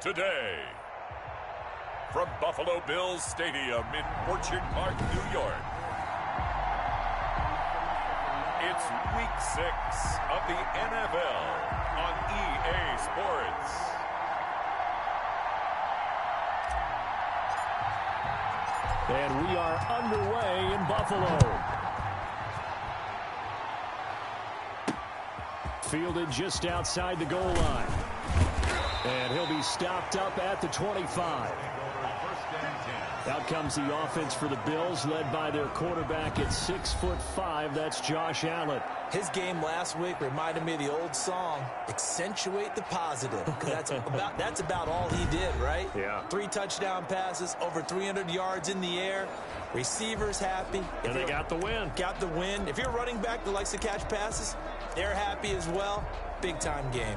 today. From Buffalo Bills Stadium in Orchard Park, New York. It's Week 6 of the NFL on EA Sports. And we are underway in Buffalo. Fielded just outside the goal line. And he'll be stopped up at the 25. Out comes the offense for the Bills, led by their quarterback at 6'5". That's Josh Allen. His game last week reminded me of the old song, accentuate the positive. That's about all he did, right? Yeah. 3 touchdown passes, over 300 yards in the air. Receivers happy. And they got the win. Got the win. If you're a running back that likes to catch passes, they're happy as well. Big-time game.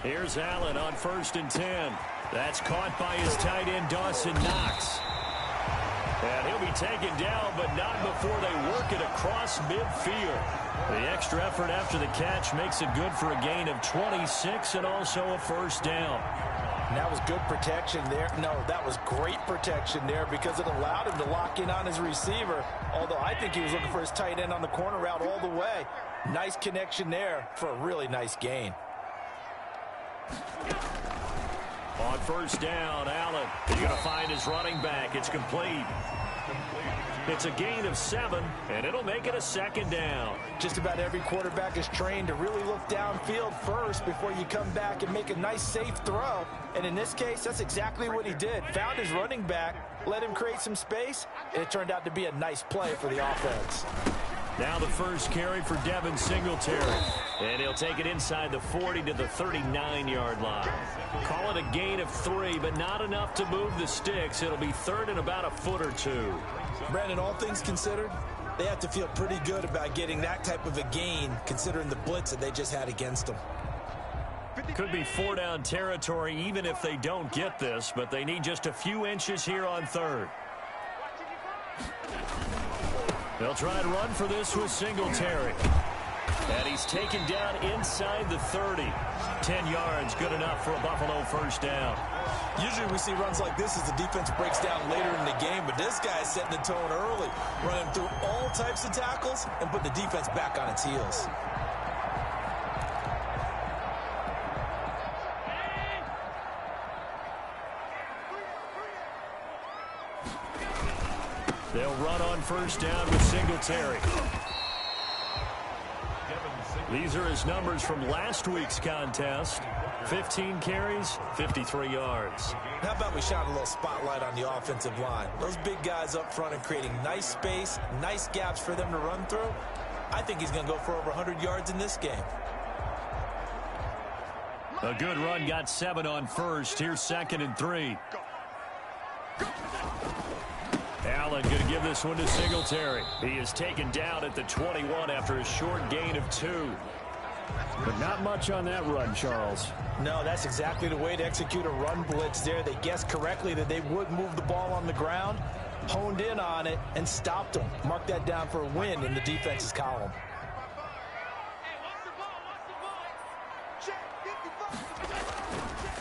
Here's Allen on 1st and 10. That's caught by his tight end, Dawson Knox. And he'll be taken down, but not before they work it across midfield. The extra effort after the catch makes it good for a gain of 26 and also a first down. And that was good protection there. No, that was great protection there because it allowed him to lock in on his receiver, although I think he was looking for his tight end on the corner route all the way. Nice connection there for a really nice gain. On 1st down, Allen. He's going to find his running back. It's complete. It's a gain of 7, and it'll make it a 2nd down. Just about every quarterback is trained to really look downfield first before you come back and make a nice, safe throw. And in this case, that's exactly what he did. Found his running back, let him create some space, and it turned out to be a nice play for the offense. Now the first carry for Devin Singletary. And he'll take it inside the 40 to the 39-yard line. Call it a gain of 3, but not enough to move the sticks. It'll be 3rd and about a foot or 2. Brandon, all things considered, they have to feel pretty good about getting that type of a gain, considering the blitz that they just had against them. Could be 4-down territory even if they don't get this, but they need just a few inches here on 3rd. They'll try and run for this with Singletary. And he's taken down inside the 30. 10 yards, good enough for a Buffalo first down. Usually we see runs like this as the defense breaks down later in the game, but this guy's setting the tone early, running through all types of tackles and putting the defense back on its heels. They'll run on 1st down with Singletary. These are his numbers from last week's contest. 15 carries, 53 yards. How about we shine a little spotlight on the offensive line? Those big guys up front and creating nice space, nice gaps for them to run through. I think he's going to go for over 100 yards in this game. A good run, got 7 on 1st. Here's 2nd and 3. Allen going to give this one to Singletary. He is taken down at the 21 after a short gain of 2. But not much on that run, Charles. No, that's exactly the way to execute a run blitz there. They guessed correctly that they would move the ball on the ground, honed in on it, and stopped them. Mark that down for a win in the defense's column.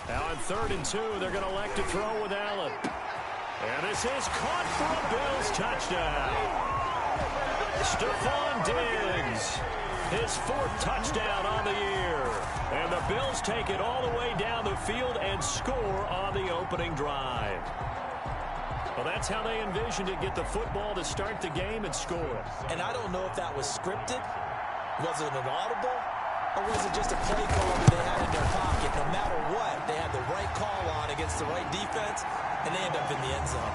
Now on 3rd and 2, they're going to elect to throw with Allen. And this is caught for a Bills touchdown. Stephon Diggs, his 4th touchdown on the year. And the Bills take it all the way down the field and score on the opening drive. Well, that's how they envisioned it, get the football to start the game and score. And I don't know if that was scripted. Was it an audible? Or was it just a play call that they had in their pocket? No matter what, they had the right call on against the right defense, and they end up in the end zone.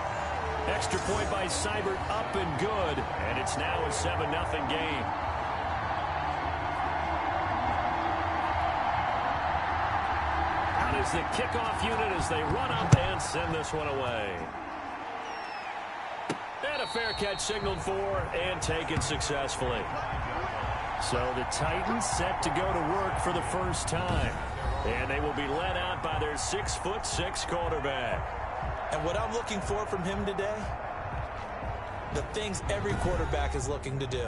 Extra point by Seibert, up and good, and it's now a 7-0 game. Out is the kickoff unit as they run up and send this one away. And a fair catch signaled for and taken successfully. So the Titans set to go to work for the first time. And they will be led out by their 6'6" quarterback. And what I'm looking for from him today, The things every quarterback is looking to do.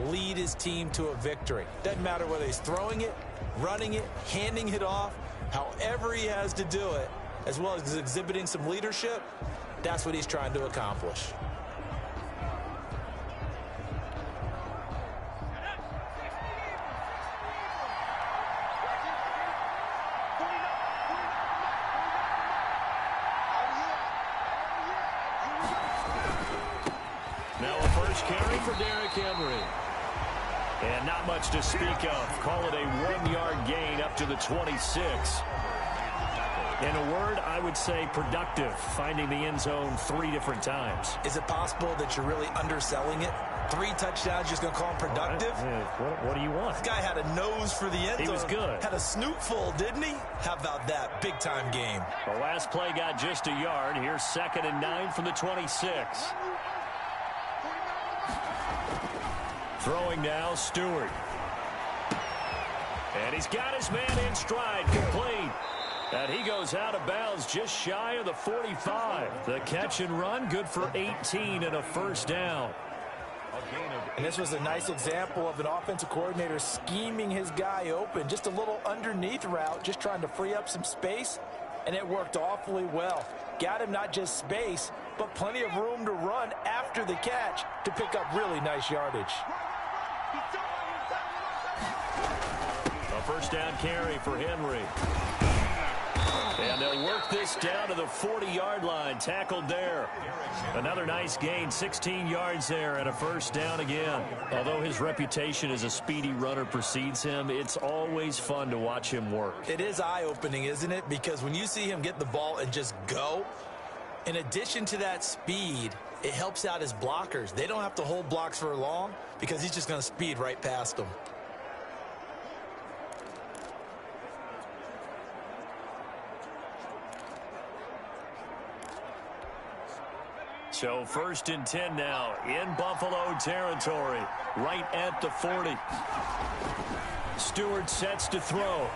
Lead his team to a victory. Doesn't matter whether he's throwing it, running it, handing it off, however he has to do it, as well as exhibiting some leadership, that's what he's trying to accomplish. Now a first carry for Derrick Henry. And not much to speak of. Call it a 1-yard gain up to the 26. In a word, I would say productive, finding the end zone 3 different times. Is it possible that you're really underselling it? 3 touchdowns, just going to call him productive? What do you want? This guy had a nose for the end zone. He was good. Had a snootful, didn't he? How about that? Big-time game. The last play got just a yard. Here's 2nd and 9 from the 26. Throwing now, Stewart. And he's got his man in stride, complete. And he goes out of bounds just shy of the 45. The catch and run, good for 18 and a first down. And this was a nice example of an offensive coordinator scheming his guy open. Just a little underneath route, just trying to free up some space. And it worked awfully well. Got him not just space, but plenty of room to run after the catch to pick up really nice yardage. A first down carry for Henry. And they'll work this down to the 40-yard line. Tackled there. Another nice gain, 16 yards there, and a first down again. Although his reputation as a speedy runner precedes him, it's always fun to watch him work. It is eye-opening, isn't it? Because when you see him get the ball and just go, in addition to that speed, it helps out his blockers. They don't have to hold blocks for long because he's just going to speed right past them. So 1st and 10 now in Buffalo territory, right at the 40. Stewart sets to throw.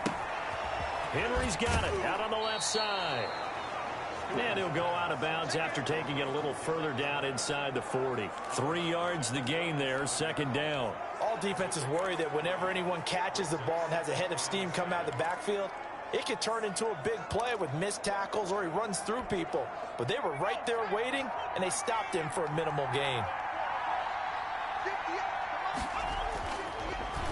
Henry's got it out on the left side. And he'll go out of bounds after taking it a little further down inside the 40. 3 yards the gain there, 2nd down. All defenses worry that whenever anyone catches the ball and has a head of steam come out of the backfield, it could turn into a big play with missed tackles or he runs through people. But they were right there waiting, and they stopped him for a minimal gain.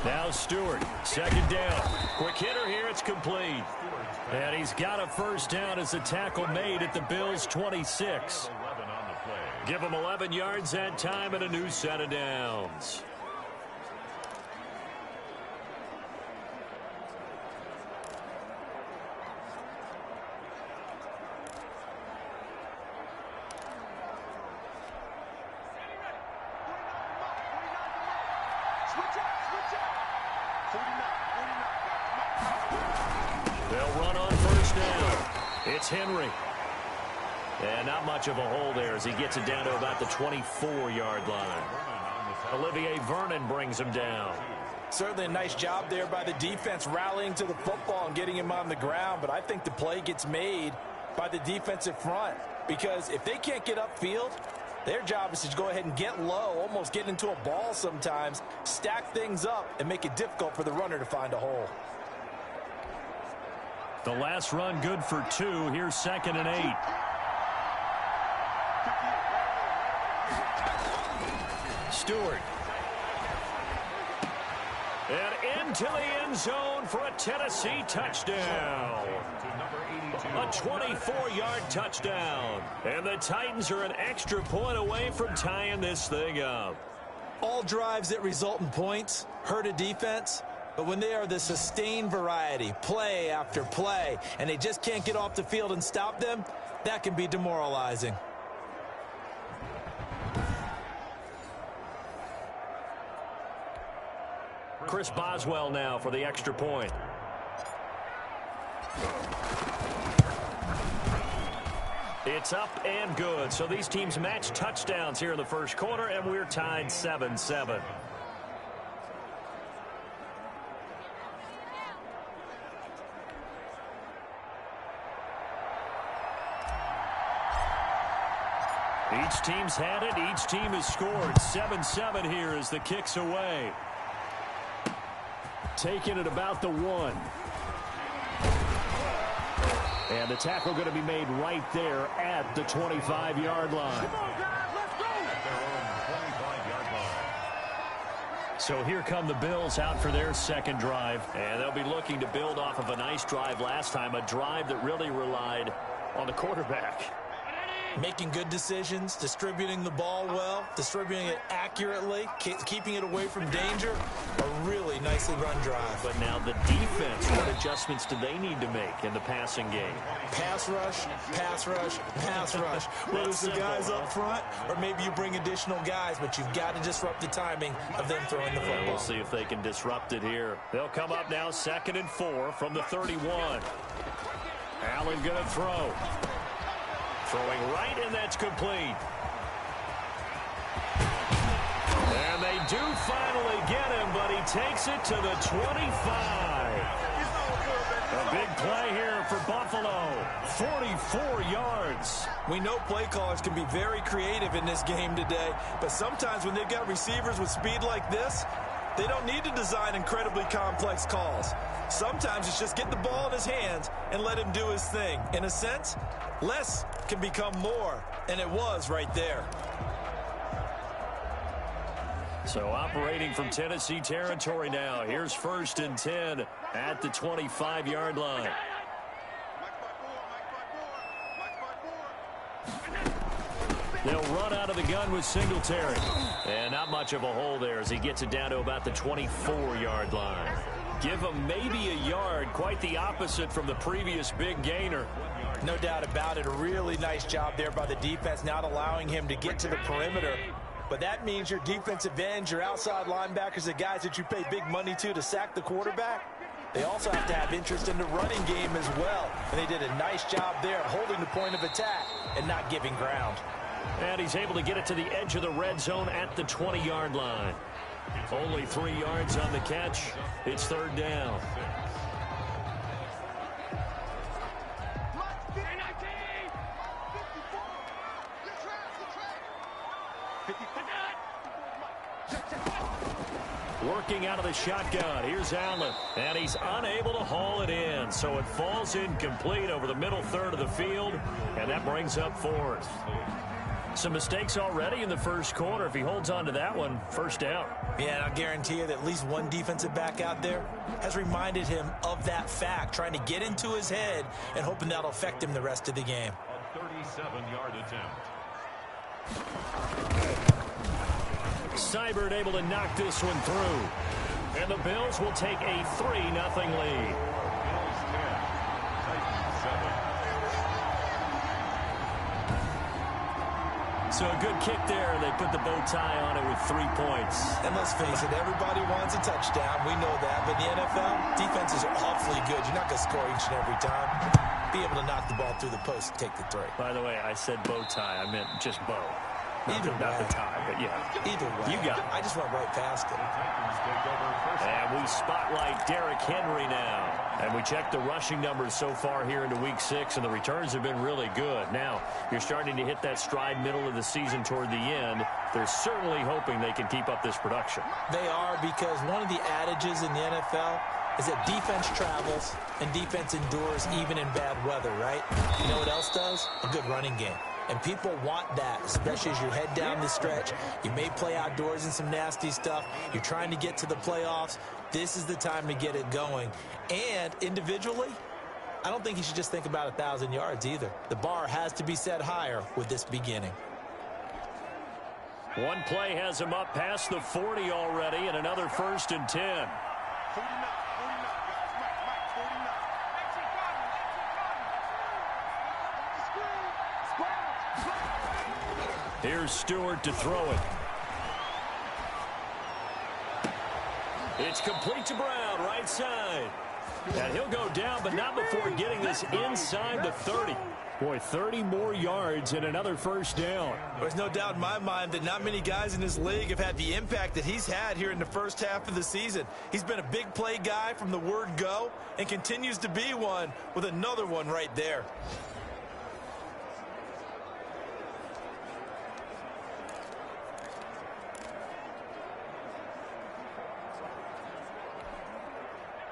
Now Stewart, 2nd down. Quick hitter here, it's complete. And he's got a first down as a tackle made at the Bills' 26. Give him 11 yards that time and a new set of downs. They'll run on first down. It's Henry. And not much of a hole there as he gets it down to about the 24-yard line. Olivier Vernon brings him down. Certainly a nice job there by the defense rallying to the football and getting him on the ground, but I think the play gets made by the defensive front because if they can't get upfield, their job is to go ahead and get low, almost get into a ball sometimes, stack things up, and make it difficult for the runner to find a hole. The last run good for 2. Here's 2nd and 8. Stewart. And into the end zone for a Tennessee touchdown. A 24-yard touchdown. And the Titans are an extra point away from tying this thing up. All drives that result in points hurt a defense, but when they are the sustained variety, play after play, and they just can't get off the field and stop them, that can be demoralizing. Chris Boswell now for the extra point. It's up and good. So these teams match touchdowns here in the first quarter, and we're tied 7-7. Each team's had it. Each team has scored. 7-7 here as the kick's away. Taking it about the 1. And the tackle going to be made right there at the 25-yard line. So here come the Bills out for their second drive. And they'll be looking to build off of a nice drive last time, a drive that really relied on the quarterback. Making good decisions, distributing the ball well, distributing it accurately, keeping it away from danger. A really nicely run drive. But now the defense, what adjustments do they need to make in the passing game? Pass rush, pass rush, pass rush. Whether it's the guys up front or maybe you bring additional guys, but you've got to disrupt the timing of them throwing the football. We'll see if they can disrupt it here. They'll come up now 2nd and 4 from the 31. Allen going to throw. Throwing right, and that's complete. And they do finally get him, but he takes it to the 25. A big play here for Buffalo. 44 yards. We know play callers can be very creative in this game today, but sometimes when they've got receivers with speed like this, they don't need to design incredibly complex calls. Sometimes it's just get the ball in his hands and let him do his thing. In a sense, less can become more, and it was right there. So operating from Tennessee territory now. Here's 1st and 10 at the 25-yard line. They'll run out of the gun with Singletary. And not much of a hole there as he gets it down to about the 24-yard line. Give him maybe a yard, quite the opposite from the previous big gainer. No doubt about it. A really nice job there by the defense, not allowing him to get to the perimeter. But that means your defensive ends, your outside linebackers, the guys that you pay big money to sack the quarterback, they also have to have interest in the running game as well. And they did a nice job there of holding the point of attack and not giving ground. And he's able to get it to the edge of the red zone at the 20-yard line. Only 3 yards on the catch. It's 3rd down. Working out of the shotgun. Here's Allen. And he's unable to haul it in. So it falls incomplete over the middle third of the field. And that brings up 4th. Some mistakes already in the first quarter. If he holds on to that one, 1st down. Yeah, and I'll guarantee you that at least one defensive back out there has reminded him of that fact, trying to get into his head and hoping that'll affect him the rest of the game. A 37-yard attempt. Seibert able to knock this one through. And the Bills will take a 3-0 lead. Bills 10, Titans 7. So a good kick there. They put the bow tie on it with 3 points. And let's face it, everybody wants a touchdown. We know that. But in the NFL, defense is awfully good. You're not going to score each and every time. Be able to knock the ball through the post and take the 3. By the way, I said bow tie. I meant just bow. Not the tie, but yeah. Either way. You got it. I just went right past it. And we spotlight Derrick Henry now. And we check the rushing numbers so far here into Week 6, and the returns have been really good. Now, you're starting to hit that stride middle of the season toward the end. They're certainly hoping they can keep up this production. They are, because one of the adages in the NFL is that defense travels and defense endures even in bad weather, right? You know what else does? A good running game. And people want that, especially as you head down the stretch. You may play outdoors in some nasty stuff. You're trying to get to the playoffs. This is the time to get it going. And individually, I don't think you should just think about 1,000 yards either. The bar has to be set higher with this beginning. One play has him up past the 40 already, and another 1st and 10. Here's Stewart to throw it. It's complete to Brown, right side. And he'll go down, but not before getting this inside the 30. Boy, 30 more yards and another 1st down. There's no doubt in my mind that not many guys in this league have had the impact that he's had here in the first half of the season. He's been a big play guy from the word go and continues to be one with another one right there.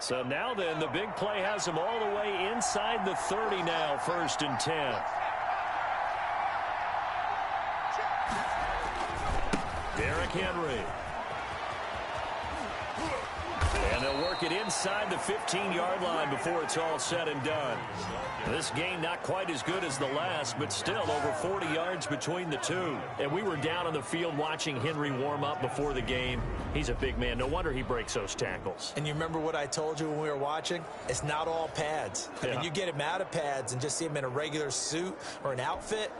So now then, the big play has him all the way inside the 30 now, 1st and 10. Derrick Henry. And they'll work it inside the 15-yard line before it's all said and done. This game not quite as good as the last, but still over 40 yards between the two. And we were down on the field watching Henry warm up before the game. He's a big man. No wonder he breaks those tackles. And you remember what I told you when we were watching? It's not all pads. I mean, you get him out of pads and just see him in a regular suit or an outfit.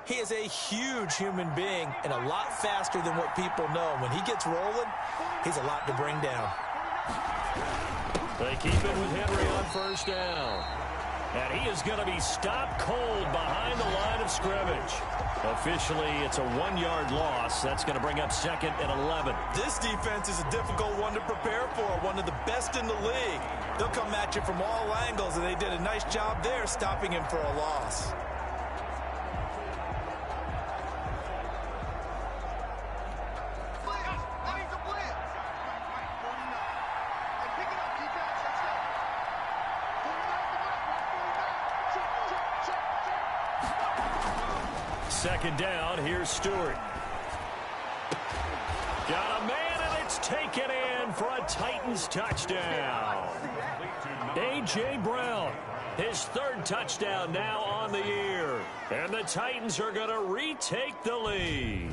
He is a huge human being and a lot faster than what people know. When he gets rolling, he's a lot to bring down. They keep it with Henry on 1st down. And he is going to be stopped cold behind the line of scrimmage. Officially, it's a 1-yard loss. That's going to bring up 2nd and 11. This defense is a difficult one to prepare for, one of the best in the league. They'll come at you from all angles, and they did a nice job there stopping him for a loss. Second down, here's Stewart. Got a man, and it's taken in for a Titans touchdown. A.J. Brown, his 3rd touchdown now on the year. And the Titans are going to retake the lead.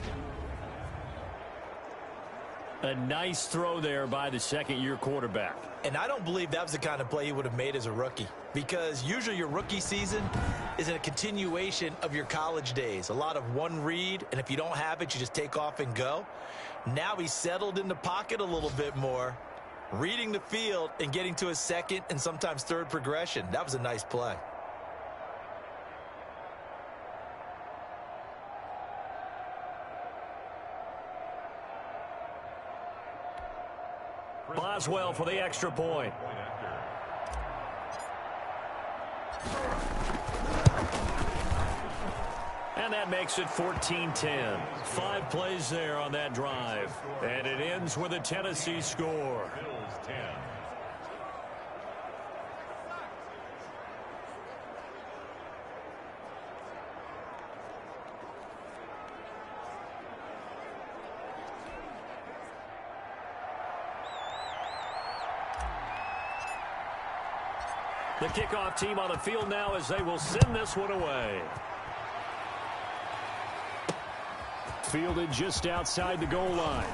A nice throw there by the 2nd-year quarterback. And I don't believe that was the kind of play he would have made as a rookie, because usually your rookie season is a continuation of your college days. A lot of one read, and if you don't have it, you just take off and go. Now he's settled in the pocket a little bit more, reading the field and getting to his 2nd and sometimes 3rd progression. That was a nice play. Boswell for the extra point. And that makes it 14-10. 5 plays there on that drive. And it ends with a Tennessee score. The kickoff team on the field now as they will send this one away. Fielded just outside the goal line.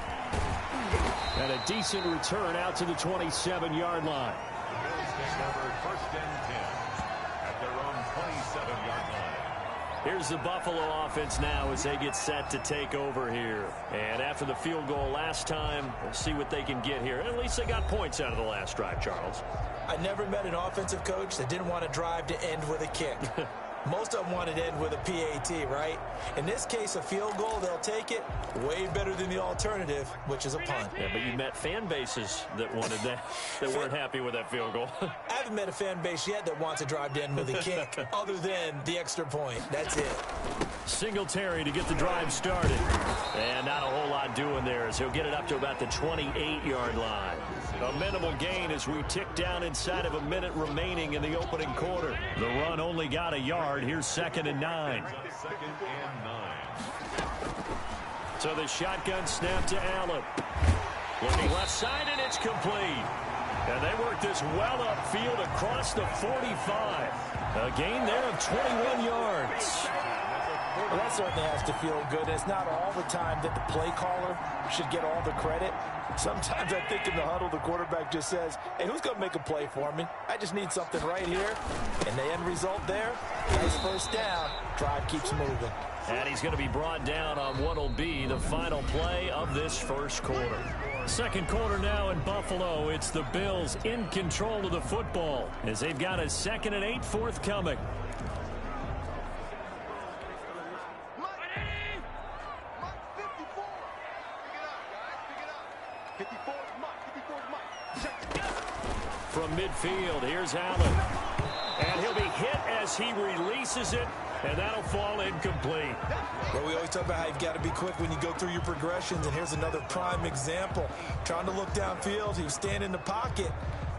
And a decent return out to the 27-yard line. First and 10 at their own 27-yard line. Here's the Buffalo offense now as they get set to take over here. And after the field goal last time, we'll see what they can get here. At least they got points out of the last drive, Charles. I never met an offensive coach that didn't want to drive to end with a kick. Most of them wanted to end with a PAT, right? In this case, a field goal, they'll take it. Way better than the alternative, which is a punt. Yeah, but you met fan bases that wanted that, that weren't happy with that field goal. I haven't met a fan base yet that wants to drive to end with a kick, other than the extra point. That's it. Singletary to get the drive started. And not a whole lot doing there as he'll get it up to about the 28-yard line. A minimal gain as we tick down inside of a minute remaining in the opening quarter. The run only got a yard. Here's 2nd and 9. So the shotgun snap to Allen. Looking left side, and it's complete. And they work this well upfield across the 45. A gain there of 21 yards. Well, that certainly has to feel good. It's not all the time that the play caller should get all the credit. Sometimes I think in the huddle, the quarterback just says, hey, who's going to make a play for me? I just need something right here. And the end result there, nice first down. Drive keeps moving. And he's going to be brought down on what will be the final play of this first quarter. Second quarter now in Buffalo. It's the Bills in control of the football as they've got a 2nd and 8 forthcoming. From midfield, here's Allen. And he'll be hit as he releases it, and that'll fall incomplete. Well, we always talk about how you've got to be quick when you go through your progressions, and here's another prime example. Trying to look downfield, he was standing in the pocket,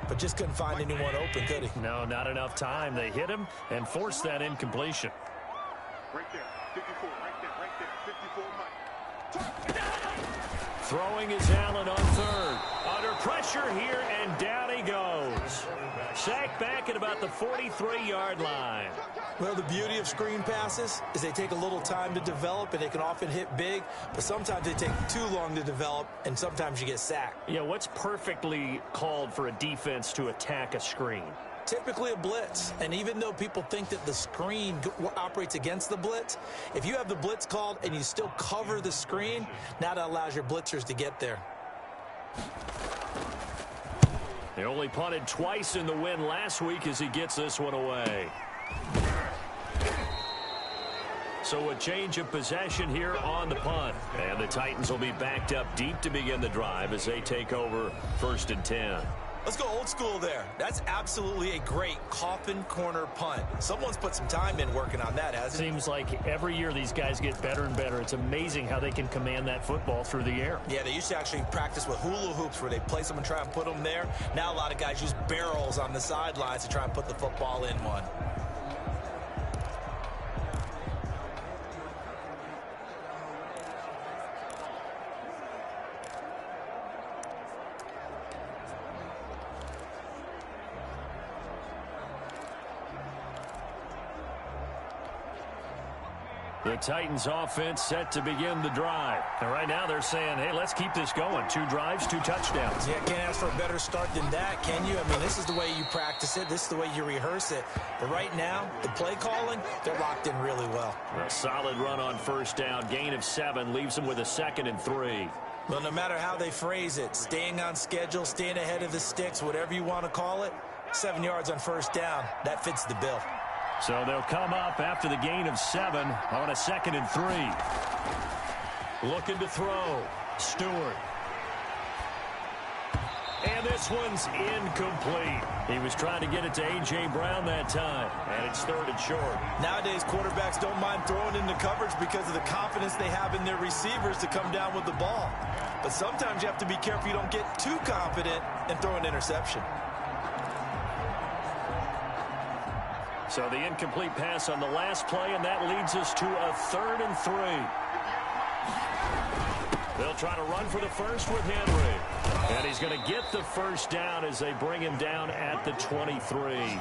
but just couldn't find anyone open, could he? No, not enough time. They hit him and forced that incompletion. Right there, 54, right there, 54, Mike. Throwing is Allen on third. Under pressure here, and down he goes. Sacked back at about the 43-yard line. Well, the beauty of screen passes is they take a little time to develop, and they can often hit big, but sometimes they take too long to develop, and sometimes you get sacked. Yeah, what's perfectly called for a defense to attack a screen? Typically a blitz, and even though people think that the screen operates against the blitz, if you have the blitz called and you still cover the screen, now that allows your blitzers to get there. They only punted twice in the win last week as he gets this one away. So a change of possession here on the punt. And the Titans will be backed up deep to begin the drive as they take over 1st and 10. Let's go old school there. That's absolutely a great coffin corner punt. Someone's put some time in working on that, hasn't it? Seems like every year these guys get better and better. It's amazing how they can command that football through the air. Yeah, they used to actually practice with hula hoops where they place them and try and put them there. Now a lot of guys use barrels on the sidelines to try and put the football in one. The Titans offense set to begin the drive. And right now they're saying, hey, let's keep this going. 2 drives, 2 touchdowns. Yeah, can't ask for a better start than that, can you? I mean, this is the way you practice it. This is the way you rehearse it. But right now, the play calling, they're locked in really well. A solid run on 1st down. Gain of 7 leaves them with a 2nd and 3. Well, no matter how they phrase it, staying on schedule, staying ahead of the sticks, whatever you want to call it, 7 yards on 1st down, that fits the bill. So they'll come up after the gain of 7 on a 2nd and 3. Looking to throw. Stewart. And this one's incomplete. He was trying to get it to A.J. Brown that time, and it's 3rd and short. Nowadays, quarterbacks don't mind throwing into coverage because of the confidence they have in their receivers to come down with the ball. But sometimes you have to be careful you don't get too confident and throw an interception. So the incomplete pass on the last play, and that leads us to a 3rd and 3. They'll try to run for the first with Henry. And he's going to get the 1st down as they bring him down at the 23.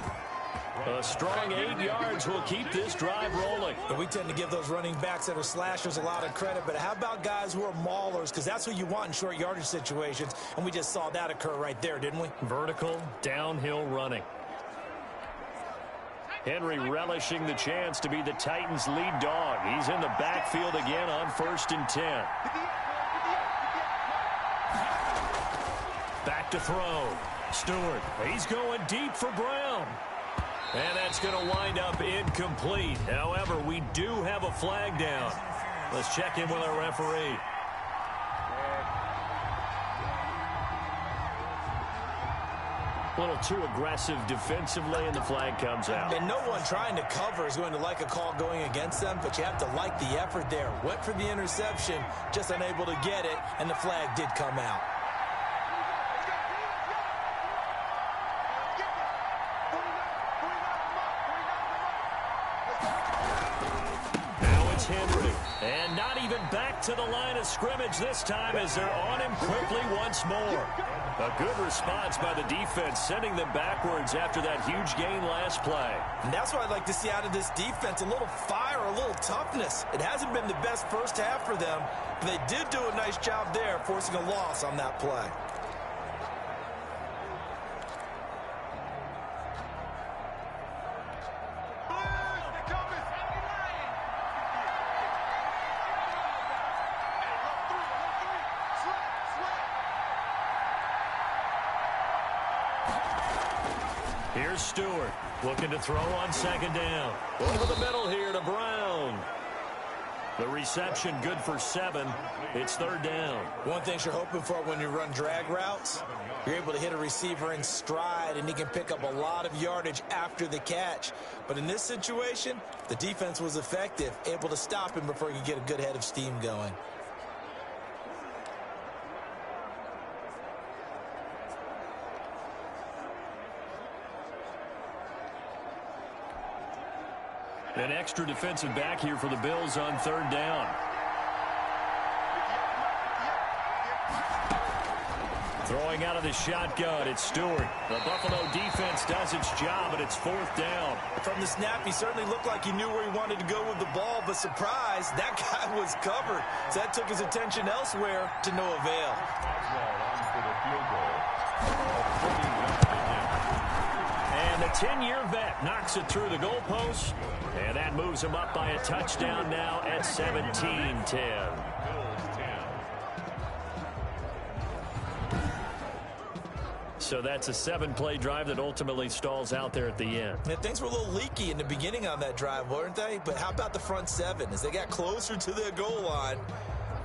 A strong 8 yards will keep this drive rolling. But we tend to give those running backs that are slashers a lot of credit, but how about guys who are maulers? Because that's what you want in short yardage situations, and we just saw that occur right there, didn't we? Vertical, downhill running. Henry relishing the chance to be the Titans' lead dog. He's in the backfield again on 1st and 10. Back to throw. Stewart. He's going deep for Brown. And that's going to wind up incomplete. However, we do have a flag down. Let's check in with our referee. A little too aggressive defensively, and the flag comes out. And no one trying to cover is going to like a call going against them, but you have to like the effort there. Went for the interception, just unable to get it, and the flag did come out. Now it's Henry. And not even back to the line of scrimmage this time as they're on him quickly once more. A good response by the defense, sending them backwards after that huge gain last play. And that's what I'd like to see out of this defense, a little fire, a little toughness. It hasn't been the best first half for them, but they did do a nice job there, forcing a loss on that play. Here's Stewart looking to throw on 2nd down. Over the middle here to Brown. The reception good for 7. It's 3rd down. One thing you're hoping for when you run drag routes, you're able to hit a receiver in stride, and he can pick up a lot of yardage after the catch. But in this situation, the defense was effective, able to stop him before he could get a good head of steam going. An extra defensive back here for the Bills on third down. Throwing out of the shotgun, it's Stewart. The Buffalo defense does its job, and it's fourth down. From the snap, he certainly looked like he knew where he wanted to go with the ball, but surprise, that guy was covered. So that took his attention elsewhere to no avail. And the 10-year vet knocks it through the goalpost, and that moves him up by a touchdown now at 17-10. So that's a 7-play drive that ultimately stalls out there at the end. And things were a little leaky in the beginning on that drive, weren't they? But how about the front seven? As they got closer to the goal line,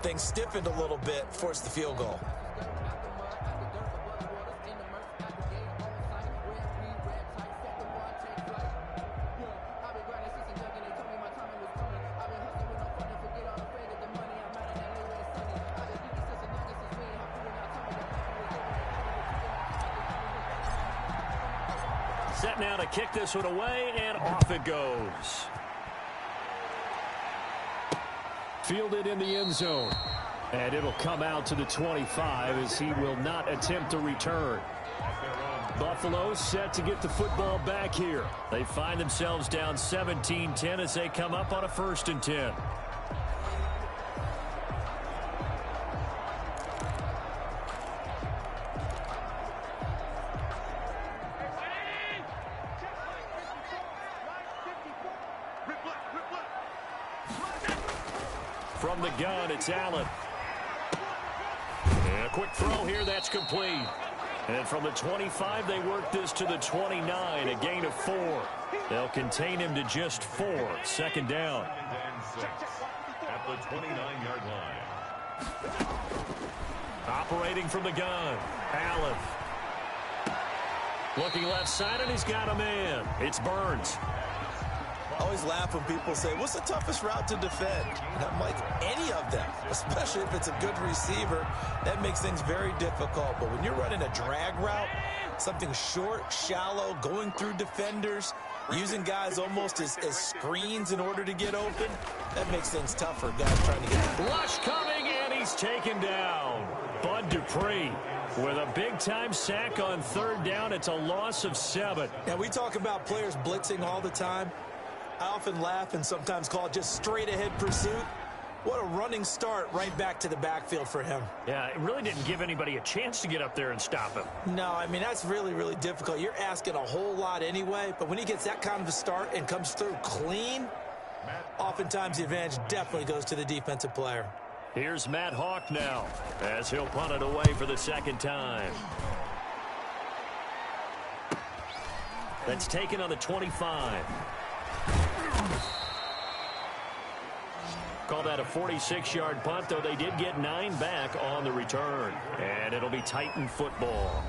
things stiffened a little bit, forced the field goal. Set now to kick this one away, and off it goes. Fielded in the end zone. And it'll come out to the 25 as he will not attempt to return. Buffalo set to get the football back here. They find themselves down 17-10 as they come up on a 1st and 10. From the gun, it's Allen. And a quick throw here, that's complete. And from the 25, they work this to the 29, a gain of 4. They'll contain him to just 4. 2nd down. At the 29-yard line. Operating from the gun, Allen. Looking left side, and he's got a man. It's Burns. I always laugh when people say, what's the toughest route to defend? And I'm like, any of them, especially if it's a good receiver. That makes things very difficult. But when you're running a drag route, something short, shallow, going through defenders, using guys almost as screens in order to get open, that makes things tougher. Guys trying to get... Rush coming, and he's taken down. Bud Dupree with a big-time sack on 3rd down. It's a loss of 7. Now, we talk about players blitzing all the time. I often laugh and sometimes call it just straight-ahead pursuit. What a running start right back to the backfield for him. Yeah, it really didn't give anybody a chance to get up there and stop him. No, I mean, that's really, really difficult. You're asking a whole lot anyway, but when he gets that kind of a start and comes through clean, oftentimes the advantage definitely goes to the defensive player. Here's Matt Hawk now as he'll punt it away for the 2nd time. That's taken on the 25. Call that a 46-yard punt, though they did get 9 back on the return. And it'll be Titan football.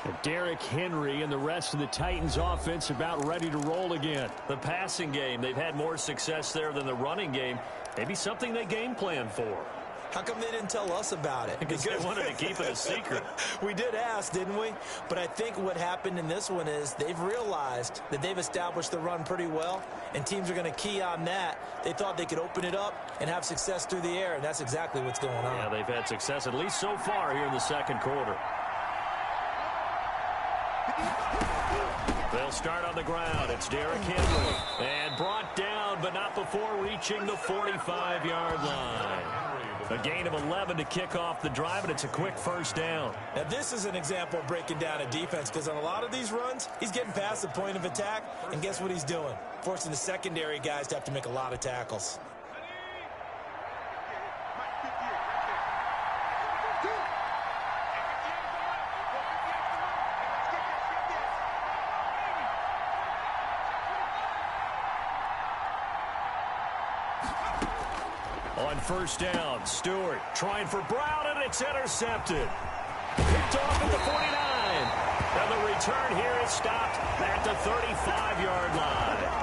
And Derrick Henry and the rest of the Titans offense about ready to roll again. The passing game, they've had more success there than the running game. Maybe something they game plan for. How come they didn't tell us about it? Because they wanted to keep it a secret. We did ask, didn't we? But I think what happened in this one is they've realized that they've established the run pretty well, and teams are going to key on that. They thought they could open it up and have success through the air, and that's exactly what's going on. Yeah, they've had success at least so far here in the 2nd quarter. They'll start on the ground. It's Derrick Henry. And brought down, but not before reaching the 45-yard line. A gain of 11 to kick off the drive, and it's a quick 1st down. Now, this is an example of breaking down a defense, because on a lot of these runs, he's getting past the point of attack, and guess what he's doing? Forcing the secondary guys to have to make a lot of tackles. On 1st down, Stewart trying for Brown, and it's intercepted. Picked off at the 49. And the return here is stopped at the 35-yard line.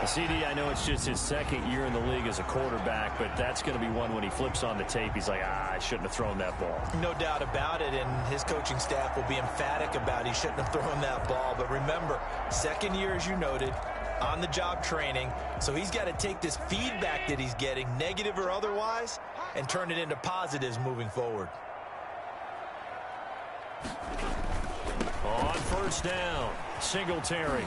CD, I know it's just his 2nd year in the league as a quarterback, but that's going to be one when he flips on the tape. He's like, I shouldn't have thrown that ball. No doubt about it, and his coaching staff will be emphatic about he shouldn't have thrown that ball. But remember, 2nd year, as you noted, on-the-job training, so he's got to take this feedback that he's getting, negative or otherwise, and turn it into positives moving forward. On first down, Singletary.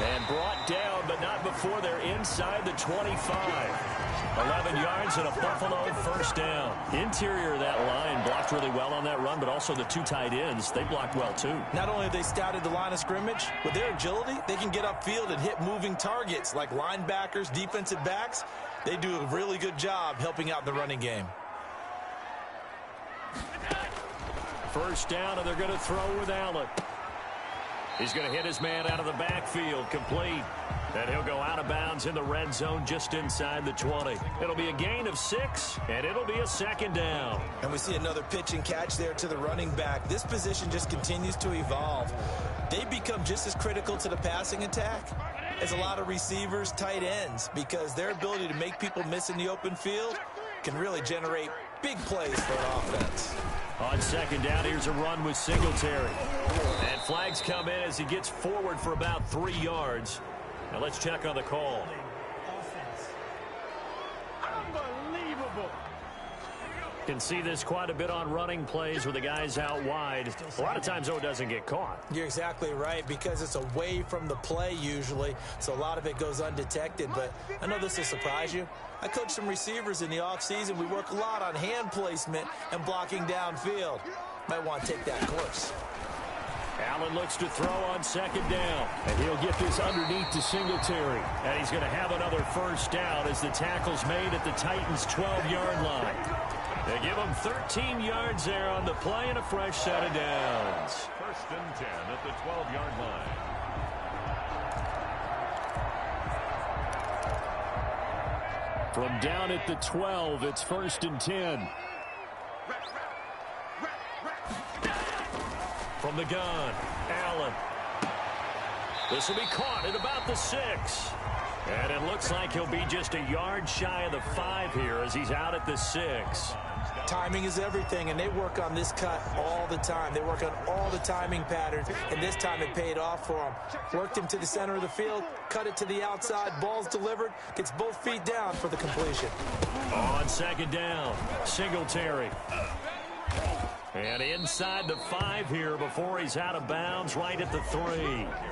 And brought down, but not before they're inside the 25. 11 yards and a Buffalo first down. Interior of that line blocked really well on that run, but also the two tight ends, they blocked well too. Not only have they scouted the line of scrimmage, with their agility, they can get upfield and hit moving targets like linebackers, defensive backs. They do a really good job helping out the running game. First down, and they're going to throw with Allen. He's going to hit his man out of the backfield, complete. And he'll go out of bounds in the red zone just inside the 20. It'll be a gain of 6, and it'll be a second down. And we see another pitch and catch there to the running back. This position just continues to evolve. They become just as critical to the passing attack as a lot of receivers, tight ends, because their ability to make people miss in the open field can really generate big plays for an offense. On second down, here's a run with Singletary. And flags come in as he gets forward for about 3 yards. Now let's check on the call. Unbelievable. Can see this quite a bit on running plays with the guys out wide. A lot of times, though, it doesn't get caught. You're exactly right, because it's away from the play usually, so a lot of it goes undetected. But I know this will surprise you. I coach some receivers in the offseason. We work a lot on hand placement and blocking downfield. Might want to take that course. Allen looks to throw on second down. And he'll get this underneath to Singletary. And he's going to have another first down as the tackle's made at the Titans' 12-yard line. They give him 13 yards there on the play and a fresh set of downs. First and 10 at the 12-yard line. From down at the 12, it's first and 10. From the gun, Allen. This will be caught at about the 6. And it looks like he'll be just a yard shy of the 5 here as he's out at the 6. Timing is everything, and they work on this cut all the time. They work on all the timing patterns, and this time it paid off for him. Worked him to the center of the field, cut it to the outside, ball's delivered, gets both feet down for the completion. On second down, Singletary. And inside the 5 here before he's out of bounds right at the 3.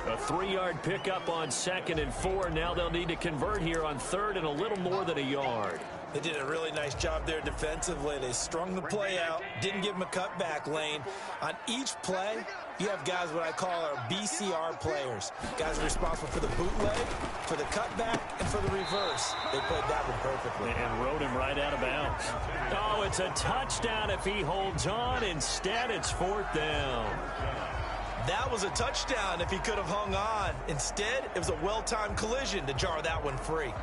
A 3-yard pickup on second and 4. Now they'll need to convert here on third and a little more than a yard. They did a really nice job there defensively. They strung the play out, didn't give him a cutback lane. On each play, you have guys what I call our BCR players. Guys responsible for the bootleg, for the cutback, and for the reverse. They played that one perfectly. And rode him right out of bounds. Oh, it's a touchdown if he holds on. Instead, it's fourth down. That was a touchdown if he could have hung on. Instead, it was a well-timed collision to jar that one free.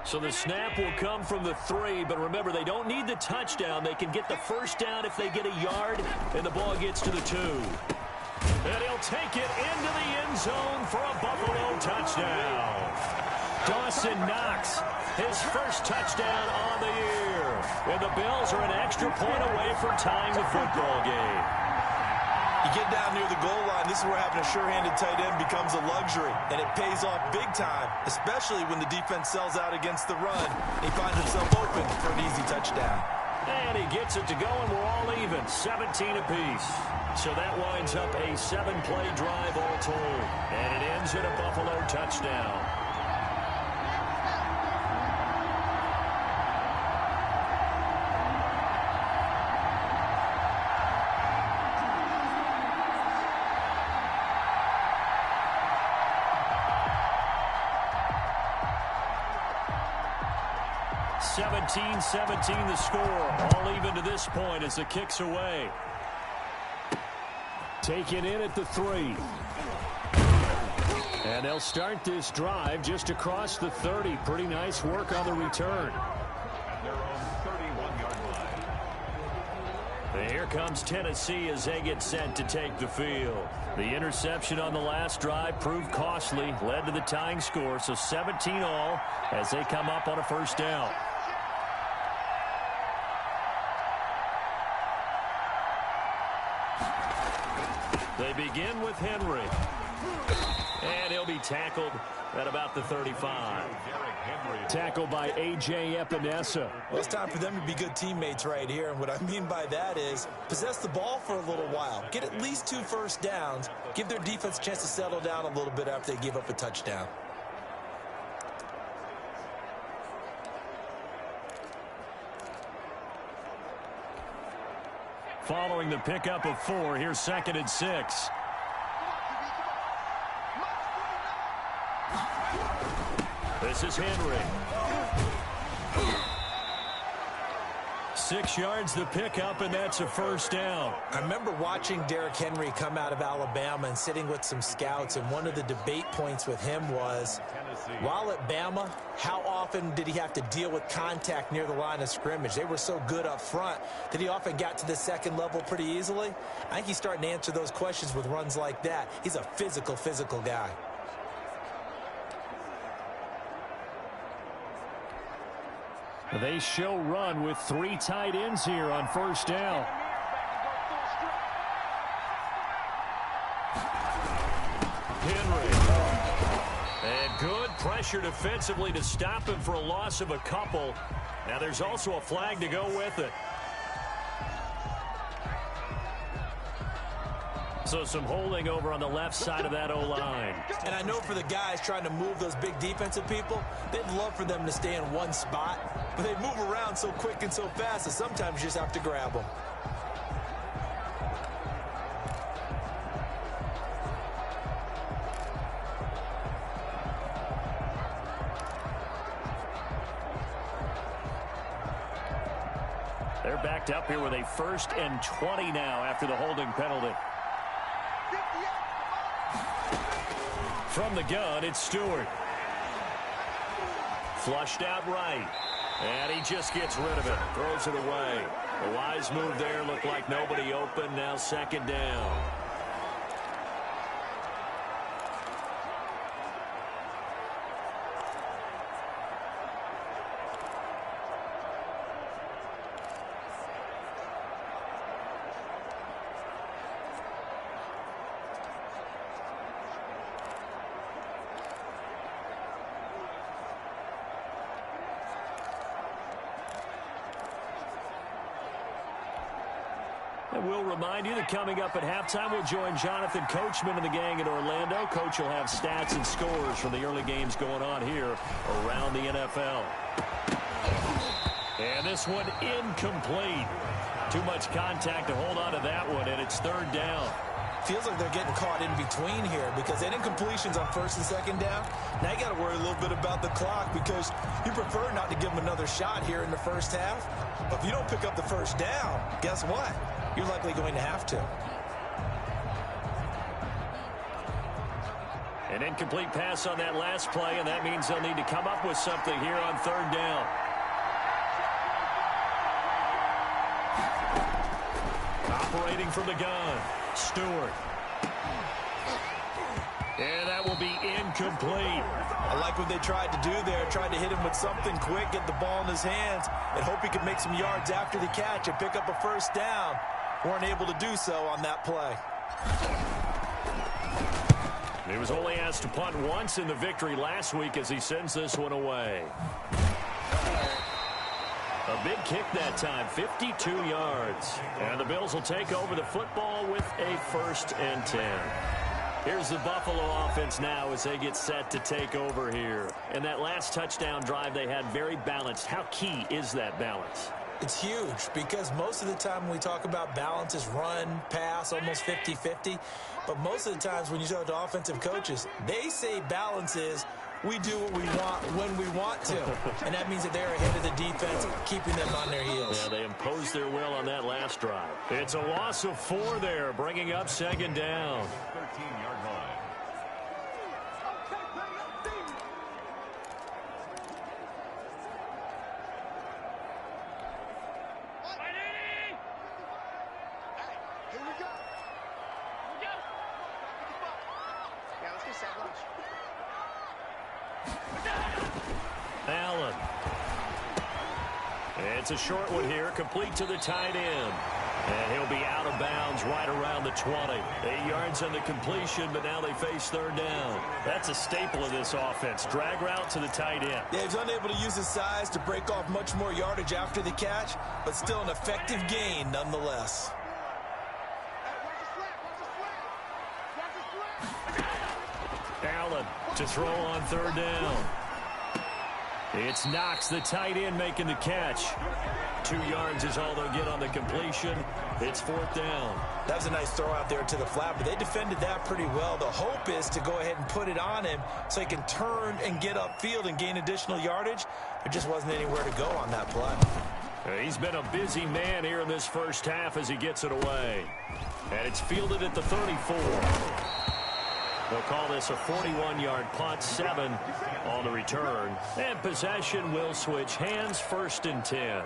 So the snap will come from the 3, but remember, they don't need the touchdown. They can get the first down if they get a yard, and the ball gets to the 2. And he'll take it into the end zone for a Buffalo touchdown. Dawson Knox, his first touchdown on the year. And the Bills are an extra point away from tying the football game. You get down near the goal line, this is where having a sure-handed tight end becomes a luxury, and it pays off big time, especially when the defense sells out against the run. He finds himself open for an easy touchdown. And he gets it to go, and we're all even, 17 apiece. So that winds up a 7-play drive all told, and it ends in a Buffalo touchdown. (17-17) the score. All even to this point as the kick's away. Taken in at the 3. And they'll start this drive just across the 30. Pretty nice work on the return. At their own 31-yard line. And here comes Tennessee as they get set to take the field. The interception on the last drive proved costly, led to the tying score, so 17 all as they come up on a first down. They begin with Henry. And he'll be tackled at about the 35. Tackled by A.J. Epinesa. Well, it's time for them to be good teammates right here. And what I mean by that is possess the ball for a little while. Get at least 2 first downs. Give their defense a chance to settle down a little bit after they give up a touchdown. Following the pickup of 4, here's 2nd and 6. This is Henry. 6 yards the pickup, and that's a first down. I remember watching Derrick Henry come out of Alabama and sitting with some scouts, and one of the debate points with him was, while at Bama, how often did he have to deal with contact near the line of scrimmage? They were so good up front that he often got to the second level pretty easily. I think he's starting to answer those questions with runs like that. He's a physical guy. They show run with 3 tight ends here on first down. Henry. And good pressure defensively to stop him for a loss of a couple. Now there's also a flag to go with it. So some holding over on the left side of that O-line. And I know for the guys trying to move those big defensive people, they'd love for them to stay in one spot, but they move around so quick and so fast that sometimes you just have to grab them. They're backed up here with a 1st and 20 now after the holding penalty. From the gun, it's Stewart. Flushed out right. And he just gets rid of it. Throws it away. A wise move there. Looked like nobody open. Now 2nd down. And we'll remind you that coming up at halftime, we'll join Jonathan Coachman and the gang in Orlando. Coach will have stats and scores from the early games going on here around the NFL. And this one incomplete. Too much contact to hold on to that one, and it's 3rd down. Feels like they're getting caught in between here because any incompletions on 1st and 2nd down, now you got to worry a little bit about the clock because you prefer not to give them another shot here in the first half. But if you don't pick up the first down, guess what? You're likely going to have to. An incomplete pass on that last play, and that means they'll need to come up with something here on 3rd down. Operating from the gun, Stewart. And that will be incomplete. I like what they tried to do there, tried to hit him with something quick, get the ball in his hands, and hope he could make some yards after the catch and pick up a first down. Weren't able to do so on that play. He was only asked to punt once in the victory last week as he sends this one away. A big kick that time, 52 yards. And the Bills will take over the football with a 1st and 10. Here's the Buffalo offense now as they get set to take over here. And that last touchdown drive they had very balanced. How key is that balance? It's huge because most of the time when we talk about balance is run, pass, almost 50-50. But most of the times when you talk to offensive coaches, they say balance is we do what we want when we want to. And that means that they're ahead of the defense, keeping them on their heels. Yeah, they imposed their will on that last drive. It's a loss of 4 there, bringing up 2nd down. 13-yard line. Allen. It's a short one here, complete to the tight end. And he'll be out of bounds right around the 20. 8 yards on the completion, but now they face third down. That's a staple of this offense. Drag route to the tight end. Yeah, he's unable to use his size to break off much more yardage after the catch, but still an effective gain nonetheless. Allen to throw on third down. It's Knox, the tight end, making the catch. 2 yards is all they'll get on the completion. It's fourth down. That was a nice throw out there to the flat, but they defended that pretty well. The hope is to go ahead and put it on him so he can turn and get upfield and gain additional yardage. There just wasn't anywhere to go on that play. He's been a busy man here in this first half as he gets it away. And it's fielded at the 34. They'll call this a 41-yard punt, 7 on the return. And possession will switch hands, first and 10.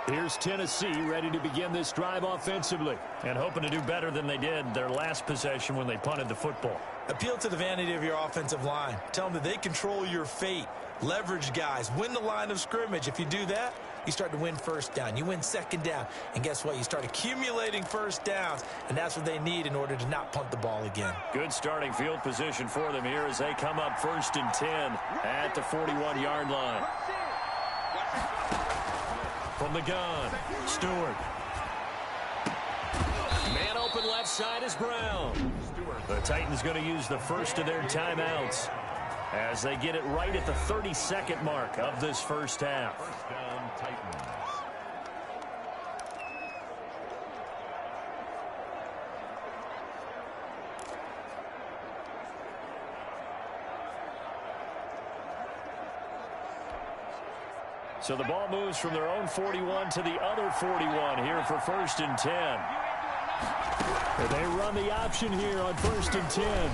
Here's Tennessee ready to begin this drive offensively and hoping to do better than they did their last possession when they punted the football. Appeal to the vanity of your offensive line. Tell them that they control your fate. Leverage guys. Win the line of scrimmage. If you do that, you start to win first down. You win second down. And guess what? You start accumulating first downs. And that's what they need in order to not punt the ball again. Good starting field position for them here as they come up first and 10 at the 41-yard line. From the gun, Stewart. Man open left side is Brown. The Titans going to use the first of their timeouts as they get it right at the 32nd mark of this first half. First down, Titans. So the ball moves from their own 41 to the other 41 here for first and 10. And they run the option here on first and 10.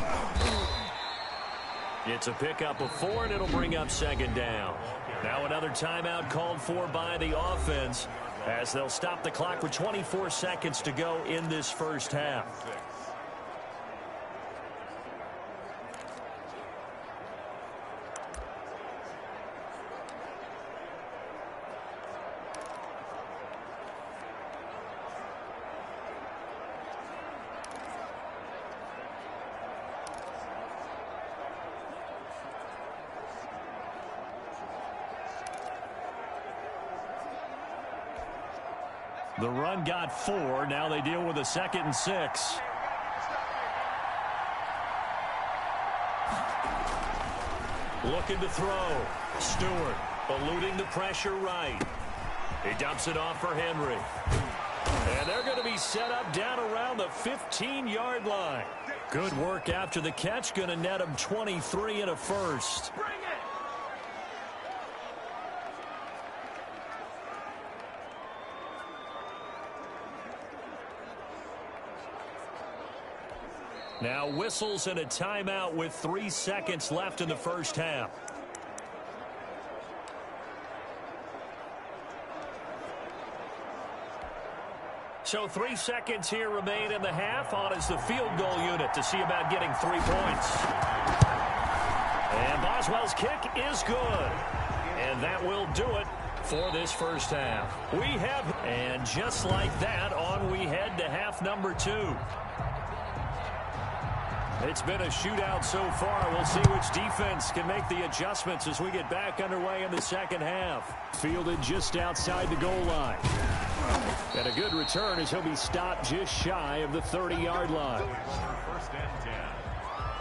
It's a pickup of 4, and it'll bring up second down. Now another timeout called for by the offense as they'll stop the clock with 24 seconds to go in this first half. The run got 4. Now they deal with a 2nd and 6. Looking to throw. Stewart eluding the pressure right. He dumps it off for Henry. And they're going to be set up down around the 15-yard line. Good work after the catch. Going to net him 23 and a first. Now whistles and a timeout with 3 seconds left in the first half. So 3 seconds here remain in the half. On is the field goal unit to see about getting 3 points. And Boswell's kick is good. And that will do it for this first half. And just like that, on we head to half number 2. It's been a shootout so far. We'll see which defense can make the adjustments as we get back underway in the second half. Fielded just outside the goal line. And a good return as he'll be stopped just shy of the 30-yard line. First and 10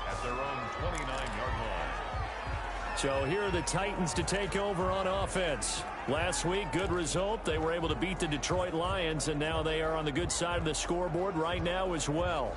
at their own 29-yard line. So here are the Titans to take over on offense. Last week, good result. They were able to beat the Detroit Lions, and now they are on the good side of the scoreboard right now as well.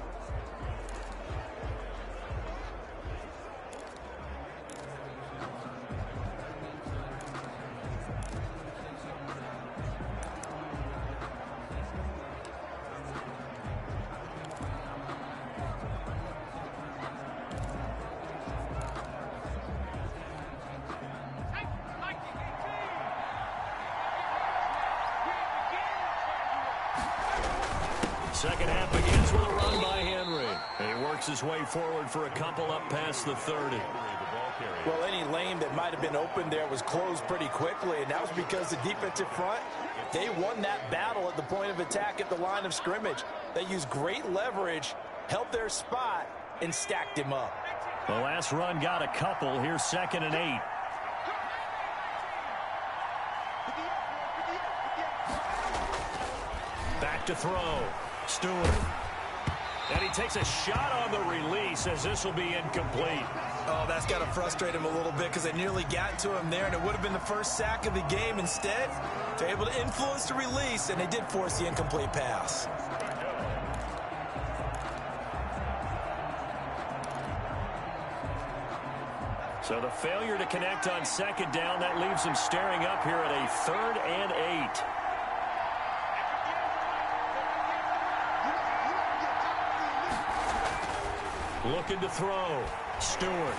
Second half begins with a run by Henry. He works his way forward for a couple up past the 30. Well, any lane that might have been open there was closed pretty quickly, and that was because the defensive front, they won that battle at the point of attack at the line of scrimmage. They used great leverage, held their spot, and stacked him up. The last run got a couple. Here's 2nd and 8. Back to throw. Stewart. And he takes a shot on the release as this will be incomplete. Oh, that's got to frustrate him a little bit because they nearly got to him there, and it would have been the first sack of the game. Instead, they're able to influence the release, and they did force the incomplete pass. So the failure to connect on 2nd down, that leaves them staring up here at a 3rd and 8. Looking to throw. Stewart.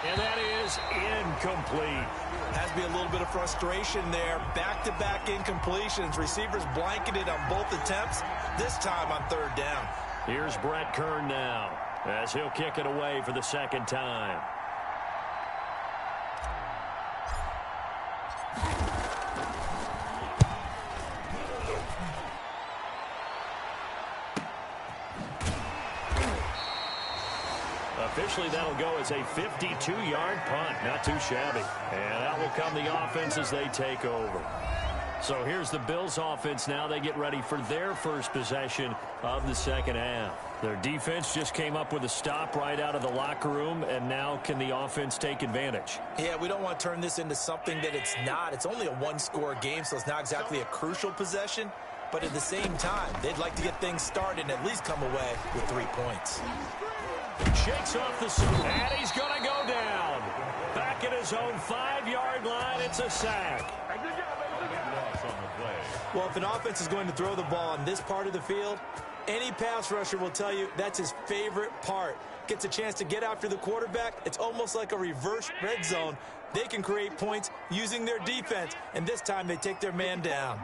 And that is incomplete. Has to be a little bit of frustration there. Back-to-back incompletions. Receivers blanketed on both attempts, this time on 3rd down. Here's Brett Kern now as he'll kick it away for the 2nd time. Officially, that'll go as a 52-yard punt. Not too shabby. And out will come the offense as they take over. So here's the Bills offense now. They get ready for their first possession of the 2nd half. Their defense just came up with a stop right out of the locker room, and now can the offense take advantage? Yeah, we don't want to turn this into something that it's not. It's only a one-score game, so it's not exactly a crucial possession. But at the same time, they'd like to get things started and at least come away with 3 points. Shakes off the suit, and he's going to go down. Back at his own 5-yard line, it's a sack. Well, if an offense is going to throw the ball on this part of the field, any pass rusher will tell you that's his favorite part. Gets a chance to get after the quarterback. It's almost like a reverse red zone. They can create points using their defense, and this time they take their man down.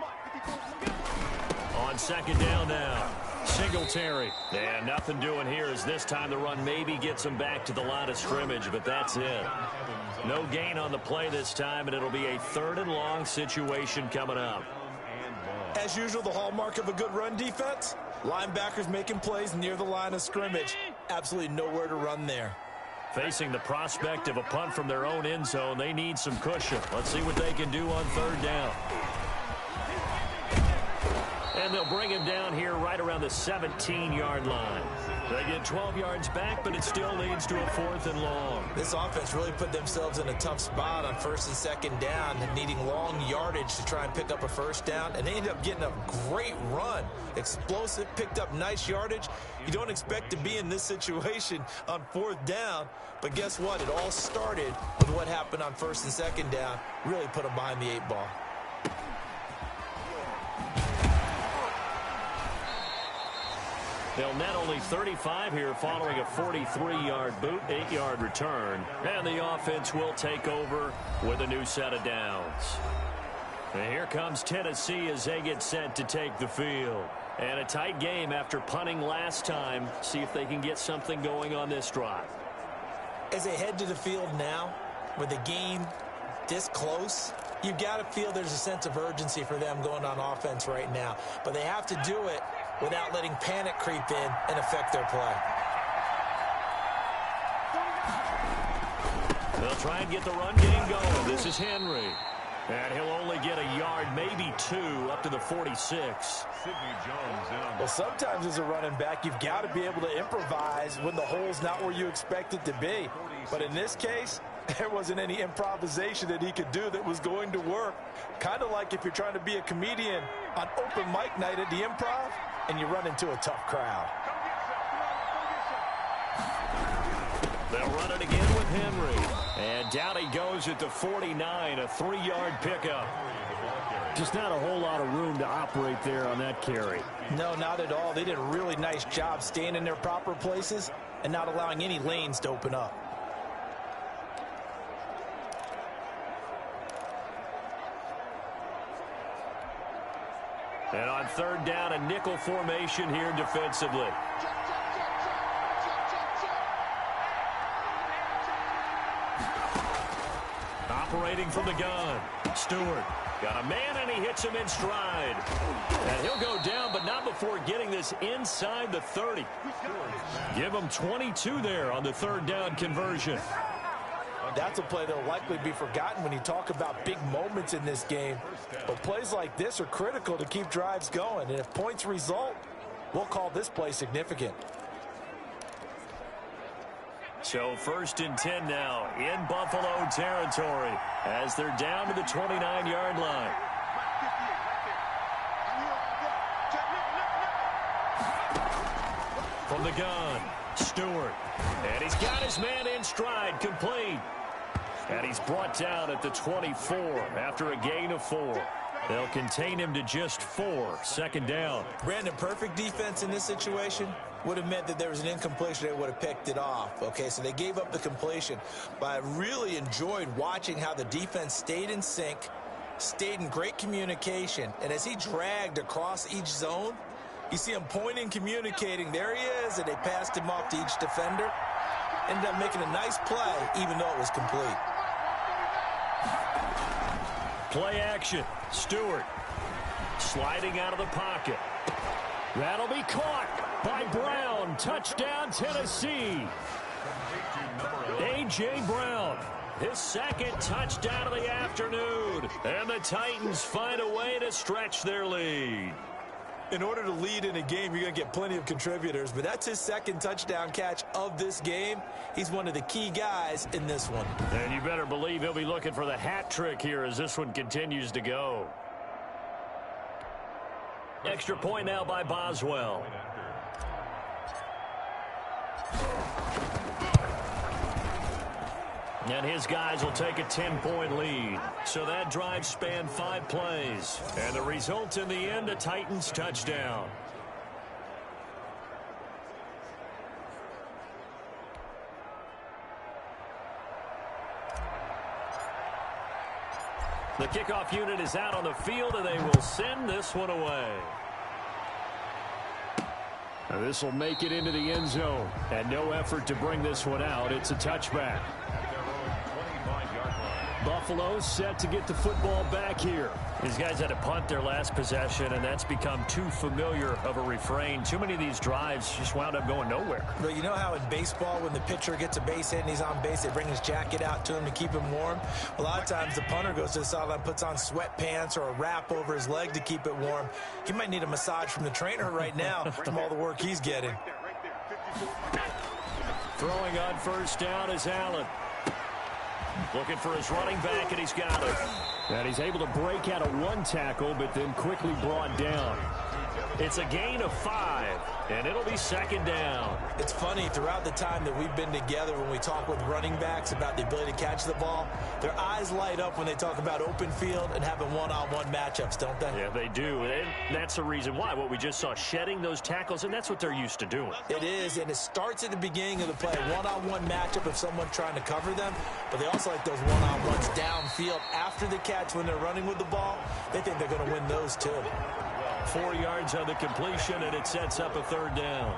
On 2nd down now. Singletary. And nothing doing here as this time the run maybe gets them back to the line of scrimmage, but that's it. No gain on the play this time, and it'll be a 3rd and long situation coming up. As usual, the hallmark of a good run defense, linebackers making plays near the line of scrimmage. Absolutely nowhere to run there. Facing the prospect of a punt from their own end zone, they need some cushion. Let's see what they can do on 3rd down. And they'll bring him down here right around the 17-yard line. They get 12 yards back, but it still leads to a 4th and long. This offense really put themselves in a tough spot on 1st and 2nd down, needing long yardage to try and pick up a 1st down, and they ended up getting a great run. Explosive, picked up nice yardage. You don't expect to be in this situation on 4th down, but guess what? It all started with what happened on 1st and 2nd down. Really put them behind the 8 ball. They'll net only 35 here following a 43-yard boot, 8-yard return. And the offense will take over with a new set of downs. And here comes Tennessee as they get set to take the field. And a tight game after punting last time. See if they can get something going on this drive. As they head to the field now, with the game this close, you've got to feel there's a sense of urgency for them going on offense right now. But they have to do it without letting panic creep in and affect their play. They'll try and get the run game going. This is Henry. And he'll only get a yard, maybe 2, up to the 46. Well, sometimes as a running back, you've got to be able to improvise when the hole's not where you expect it to be. But in this case, there wasn't any improvisation that he could do that was going to work. Kind of like if you're trying to be a comedian on open mic night at the Improv and you run into a tough crowd. They'll run it again with Henry. And down he goes at the 49, a 3-yard pickup. Just not a whole lot of room to operate there on that carry. No, not at all. They did a really nice job staying in their proper places and not allowing any lanes to open up. And on third down, a nickel formation here defensively. Operating from the gun, Stewart. Got a man, and he hits him in stride. And he'll go down, but not before getting this inside the 30. Give him 22 there on the third down conversion. That's a play that will likely be forgotten when you talk about big moments in this game. But plays like this are critical to keep drives going. And if points result, we'll call this play significant. So 1st and 10 now in Buffalo territory as they're down to the 29-yard line. From the gun, Stewart. And he's got his man in stride, complete. And he's brought down at the 24 after a gain of 4. They'll contain him to just 4, 2nd down. Brandon, perfect defense in this situation would have meant that there was an incompletion. They would have picked it off. Okay, so they gave up the completion. But I really enjoyed watching how the defense stayed in sync, stayed in great communication. And as he dragged across each zone, you see him pointing, communicating. There he is, and they passed him off to each defender. Ended up making a nice play, even though it was complete. Play action. Stewart sliding out of the pocket. That'll be caught by Brown. Touchdown, Tennessee. A.J. Brown, his 2nd touchdown of the afternoon. And the Titans find a way to stretch their lead. In order to lead in a game, you're going to get plenty of contributors, but that's his 2nd touchdown catch of this game. He's one of the key guys in this one. And you better believe he'll be looking for the hat trick here as this one continues to go. Extra point now by Boswell. And his guys will take a 10-point lead. So that drive spanned 5 plays. And the result in the end, a Titans touchdown. The kickoff unit is out on the field, and they will send this one away. This will make it into the end zone. And no effort to bring this one out. It's a touchback. Buffalo set to get the football back here. These guys had to punt their last possession, and that's become too familiar of a refrain. Too many of these drives just wound up going nowhere. But you know how in baseball, when the pitcher gets a base hit and he's on base, they bring his jacket out to him to keep him warm? A lot of times the punter goes to the sideline, puts on sweatpants or a wrap over his leg to keep it warm. He might need a massage from the trainer right now from all the work he's getting. Throwing on 1st down is Allen. Looking for his running back, and he's got it. And he's able to break out of 1 tackle, but then quickly brought down. It's a gain of 5, and it'll be 2nd down. It's funny, throughout the time that we've been together, when we talk with running backs about the ability to catch the ball, their eyes light up when they talk about open field and having one-on-one matchups, don't they? Yeah, they do, and that's the reason why. What we just saw, shedding those tackles, and that's what they're used to doing. It is, and it starts at the beginning of the play. One-on-one matchup if someone's trying to cover them, but they also like those one-on-ones downfield after the catch when they're running with the ball. They think they're going to win those too. 4 yards on the completion, and it sets up a 3rd down.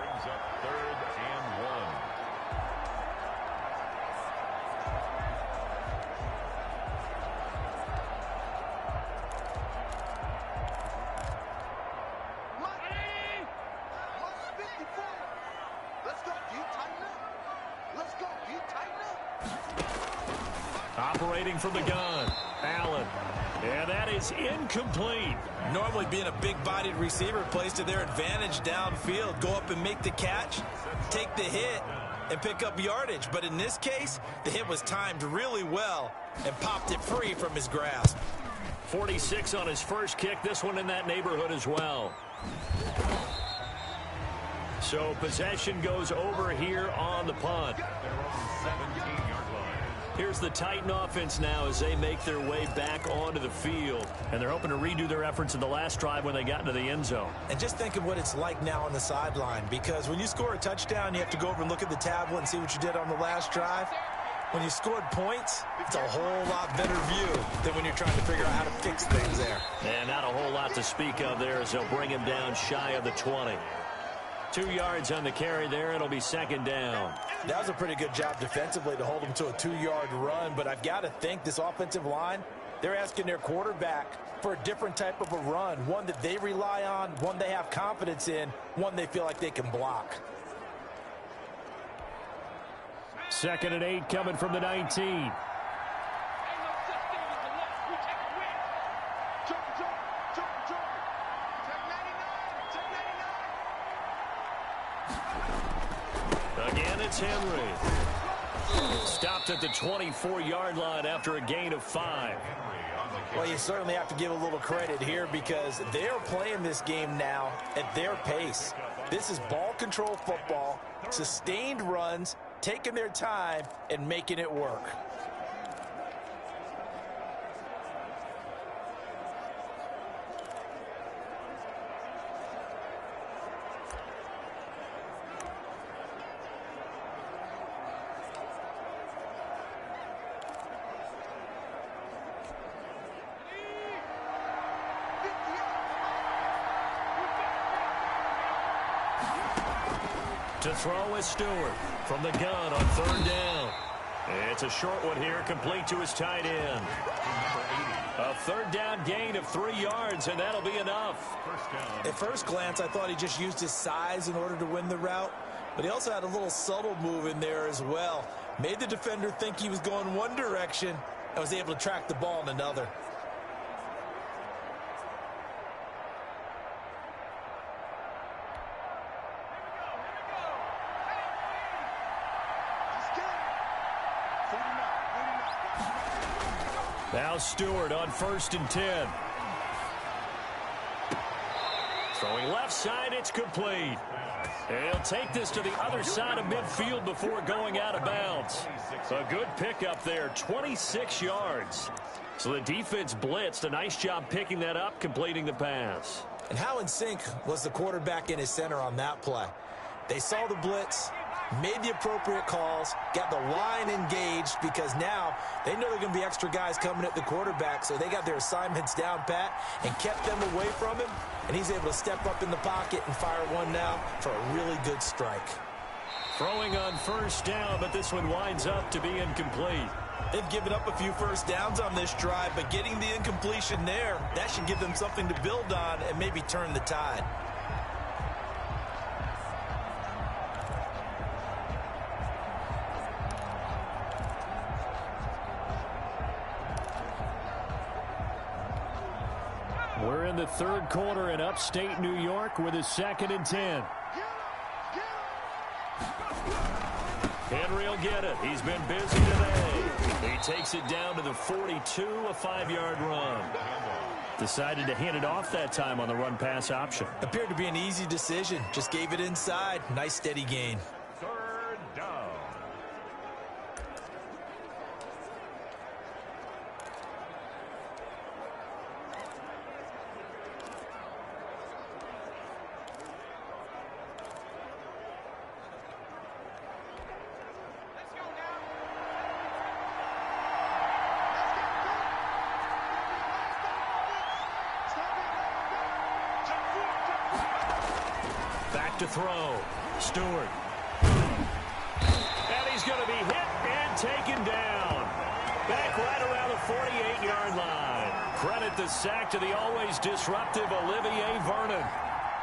Operating from the gun, Allen. And that is incomplete. Normally being a big-bodied receiver plays to their advantage downfield. Go up and make the catch, take the hit, and pick up yardage. But in this case, the hit was timed really well and popped it free from his grasp. 46 on his first kick. This one in that neighborhood as well. So possession goes over here on the punt. Here's the Titan offense now as they make their way back onto the field. And they're hoping to redo their efforts in the last drive when they got into the end zone. And just think of what it's like now on the sideline, because when you score a touchdown, you have to go over and look at the tablet and see what you did on the last drive. When you scored points, it's a whole lot better view than when you're trying to figure out how to fix things there. And not a whole lot to speak of there as they'll bring him down shy of the 20. 2 yards on the carry there. It'll be second down. That was a pretty good job defensively to hold him to a 2-yard run, but I've got to think this offensive line, they're asking their quarterback for a different type of a run, one that they rely on, one they have confidence in, one they feel like they can block. 2nd and 8 coming from the 19. Again, it's Henry. Stopped at the 24-yard line after a gain of 5. Well, you certainly have to give a little credit here because they are playing this game now at their pace. This is ball control football, sustained runs, taking their time and making it work. To throw is Stewart from the gun on 3rd down. It's a short one here, complete to his tight end. A 3rd down gain of 3 yards, and that'll be enough. At first glance, I thought he just used his size in order to win the route, but he also had a little subtle move in there as well. Made the defender think he was going one direction and was able to track the ball in another. Now Stewart on 1st and 10. Throwing left side, it's complete. He'll take this to the other side of midfield before going out of bounds. A good pickup there, 26 yards. So the defense blitzed. A nice job picking that up, completing the pass. And how in sync was the quarterback and his center on that play? They saw the blitz, made the appropriate calls, got the line engaged because now they know there are going to be extra guys coming at the quarterback, so they got their assignments down pat and kept them away from him, and he's able to step up in the pocket and fire one now for a really good strike. Throwing on 1st down, but this one winds up to be incomplete. They've given up a few first downs on this drive, but getting the incompletion there, that should give them something to build on and maybe turn the tide. We're in the 3rd quarter in upstate New York with a 2nd and 10. Henry will get it. He's been busy today. He takes it down to the 42, a 5-yard run. Decided to hand it off that time on the run-pass option. Appeared to be an easy decision. Just gave it inside. Nice steady gain. 3rd down. To throw. Stewart. And he's going to be hit and taken down. Back right around the 48-yard line. Credit the sack to the always disruptive Olivier Vernon.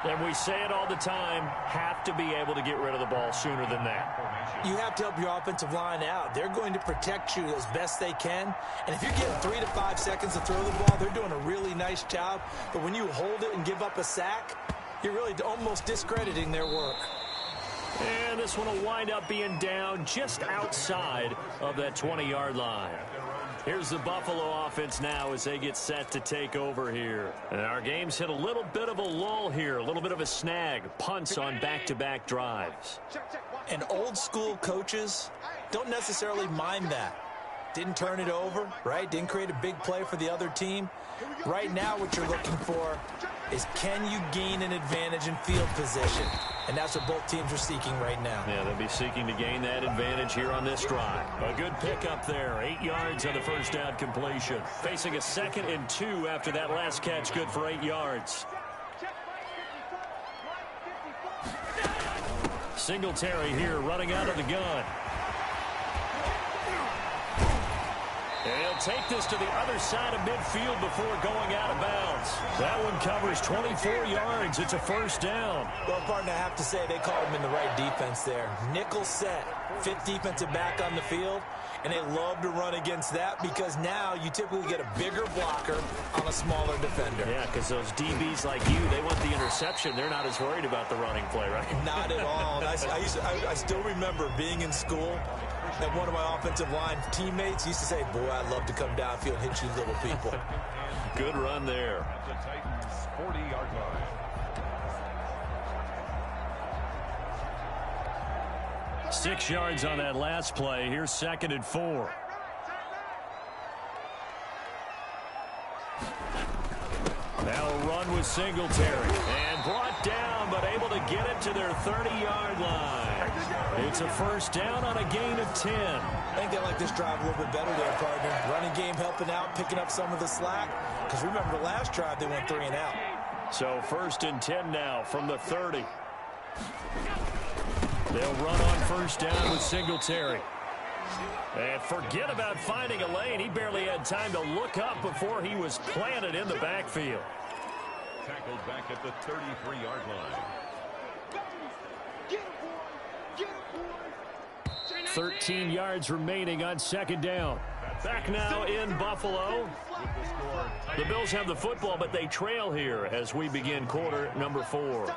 And we say it all the time, have to be able to get rid of the ball sooner than that. You have to help your offensive line out. They're going to protect you as best they can. And if you're getting 3 to 5 seconds to throw the ball, they're doing a really nice job. But when you hold it and give up a sack, you're really almost discrediting their work. And this one will wind up being down just outside of that 20-yard line. Here's the Buffalo offense now as they get set to take over here. And our game's hit a little bit of a lull here, a little bit of a snag. Punts on back-to-back drives. And old-school coaches don't necessarily mind that. Didn't turn it over, right? Didn't create a big play for the other team. Right now what you're looking for is, can you gain an advantage in field position? And that's what both teams are seeking right now. Yeah, they'll be seeking to gain that advantage here on this drive. A good pickup there. 8 yards on the first down completion. Facing a 2nd and 2 after that last catch, good for 8 yards. Singletary here running out of the gun. And he'll take this to the other side of midfield before going out of bounds. That one covers 24 yards. It's a first down. Well, partner, I have to say they called him in the right defense there. Nickel set, 5th defensive back on the field, and they love to run against that because now you typically get a bigger blocker on a smaller defender. Yeah, because those DBs like you, they want the interception. They're not as worried about the running play, right? Not at all. I still remember being in school, and one of my offensive line teammates used to say, boy, I'd love to come downfield and hit you little people. Good run there. The Titans' 40-yard line. Six yards on that last play. Here's 2nd and 4. Now a run with Singletary. And brought down, but able to get it to their 30-yard line. It's a first down on a gain of 10. I think they like this drive a little bit better there, partner. Running game helping out, picking up some of the slack. Because remember, the last drive they went 3 and out. So 1st and 10 now from the 30. They'll run on first down with Singletary. And forget about finding a lane. He barely had time to look up before he was planted in the backfield. Tackled back at the 33-yard line. 13 yards remaining on 2nd down. Back now in Buffalo. The Bills have the football, but they trail here as we begin quarter number 4.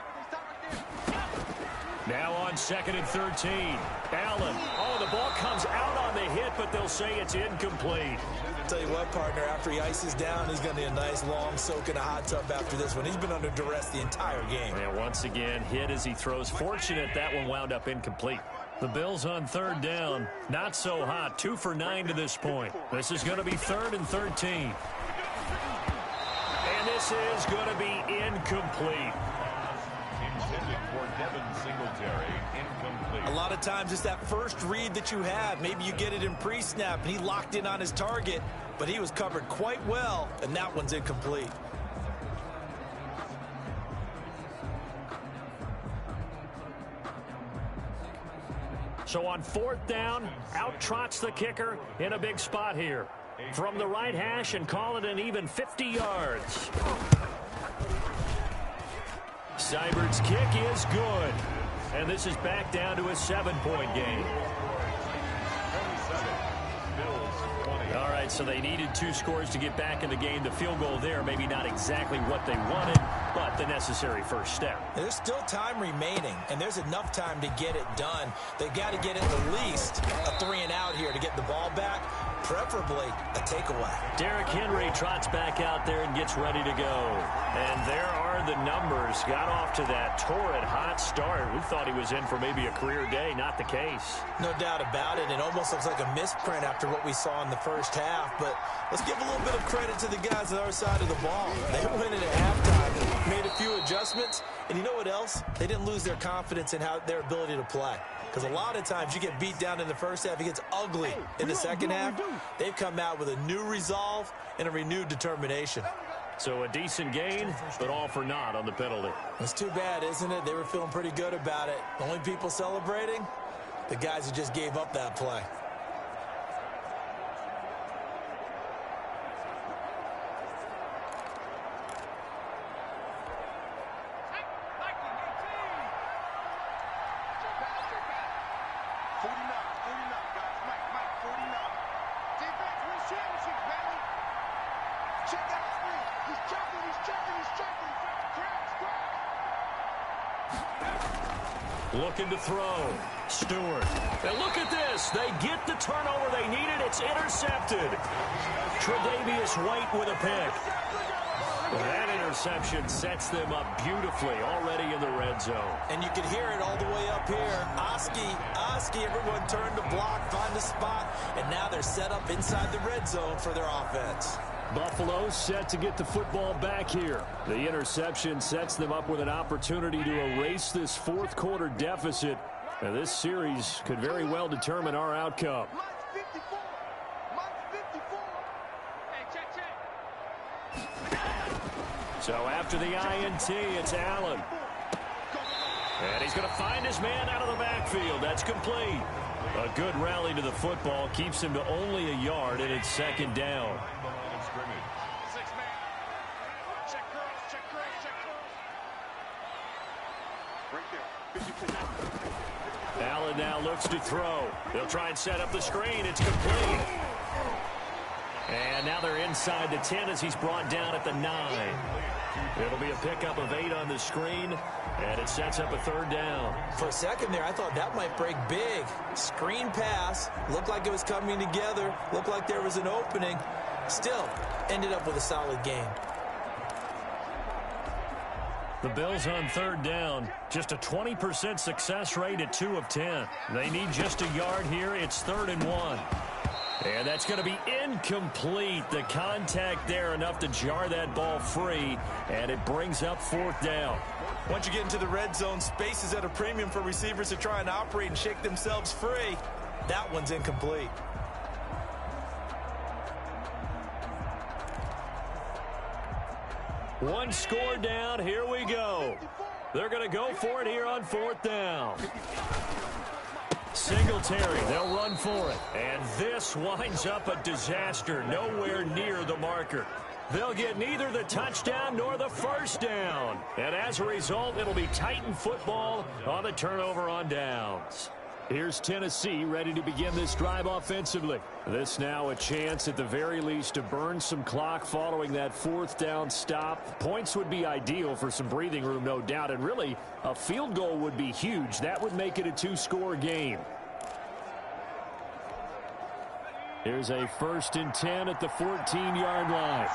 Now on 2nd and 13. Allen. Oh, the ball comes out on the hit, but they'll say it's incomplete. Tell you what, partner, after he ices down, he's going to need a nice long soak in a hot tub after this one. He's been under duress the entire game. And once again, hit as he throws. Fortunate that one wound up incomplete. The Bills on 3rd down. Not so hot. 2 for 9 to this point. This is going to be 3rd and 13. And this is going to be incomplete. Intended for Devin Singletary, incomplete. A lot of times it's that first read that you have. Maybe you get it in pre-snap, and he locked in on his target, but he was covered quite well, and that one's incomplete. So on 4th down, out trots the kicker in a big spot here. From the right hash and call it an even 50 yards. Seibert's kick is good. And this is back down to a 7-point game. 27. Bills 20. All right, so they needed 2 scores to get back in the game. The field goal there, maybe not exactly what they wanted, but the necessary first step. There's still time remaining, and there's enough time to get it done. They got to get at least a 3 and out here to get the ball back, preferably a takeaway. Derrick Henry trots back out there and gets ready to go. And there are the numbers. Got off to that torrid hot start. We thought he was in for maybe a career day. Not the case. No doubt about it. It almost looks like a misprint after what we saw in the first half. But let's give a little bit of credit to the guys on our side of the ball. They went in at halftime, made a few adjustments, and you know what else? They didn't lose their confidence in their ability to play. Because a lot of times you get beat down in the first half, it gets ugly in the second half. They've come out with a new resolve and a renewed determination. So a decent gain, but all for naught on the penalty. It's too bad, isn't it? They were feeling pretty good about it. The only people celebrating, the guys who just gave up that play. Looking to throw. Stewart. And look at this. They get the turnover they needed. It's intercepted. Tre'Davious White with a pick. That interception sets them up beautifully already in the red zone. And you can hear it all the way up here. Oski, everyone turn to block, find a spot, and now they're set up inside the red zone for their offense. Buffalo set to get the football back here. The interception sets them up with an opportunity to erase this fourth quarter deficit. And this series could very well determine our outcome. So after the INT, it's Allen. And he's going to find his man out of the backfield. That's complete. A good rally to the football keeps him to only a yard, and it's second down. Allen now looks to throw. They'll try and set up the screen. It's complete. And now they're inside the 10 as he's brought down at the 9. It'll be a pickup of 8 on the screen, and it sets up a third down. For a second there, I thought that might break big. Screen pass. Looked like it was coming together. Looked like there was an opening. Still, ended up with a solid game. The Bills on third down. Just a 20% success rate at 2 of 10. They need just a yard here. It's 3rd and 1. And that's going to be incomplete. The contact there enough to jar that ball free, and it brings up 4th down. Once you get into the red zone, space is at a premium for receivers to try and operate and shake themselves free. That one's incomplete. One score down. Here we go. They're going to go for it here on 4th down. Singletary, they'll run for it. And this winds up a disaster, nowhere near the marker. They'll get neither the touchdown nor the first down. And as a result, it'll be Titan football on the turnover on downs. Here's Tennessee ready to begin this drive offensively. This now a chance at the very least to burn some clock following that 4th down stop. Points would be ideal for some breathing room, no doubt. And really, a field goal would be huge. That would make it a 2-score game. Here's a 1st and 10 at the 14-yard line.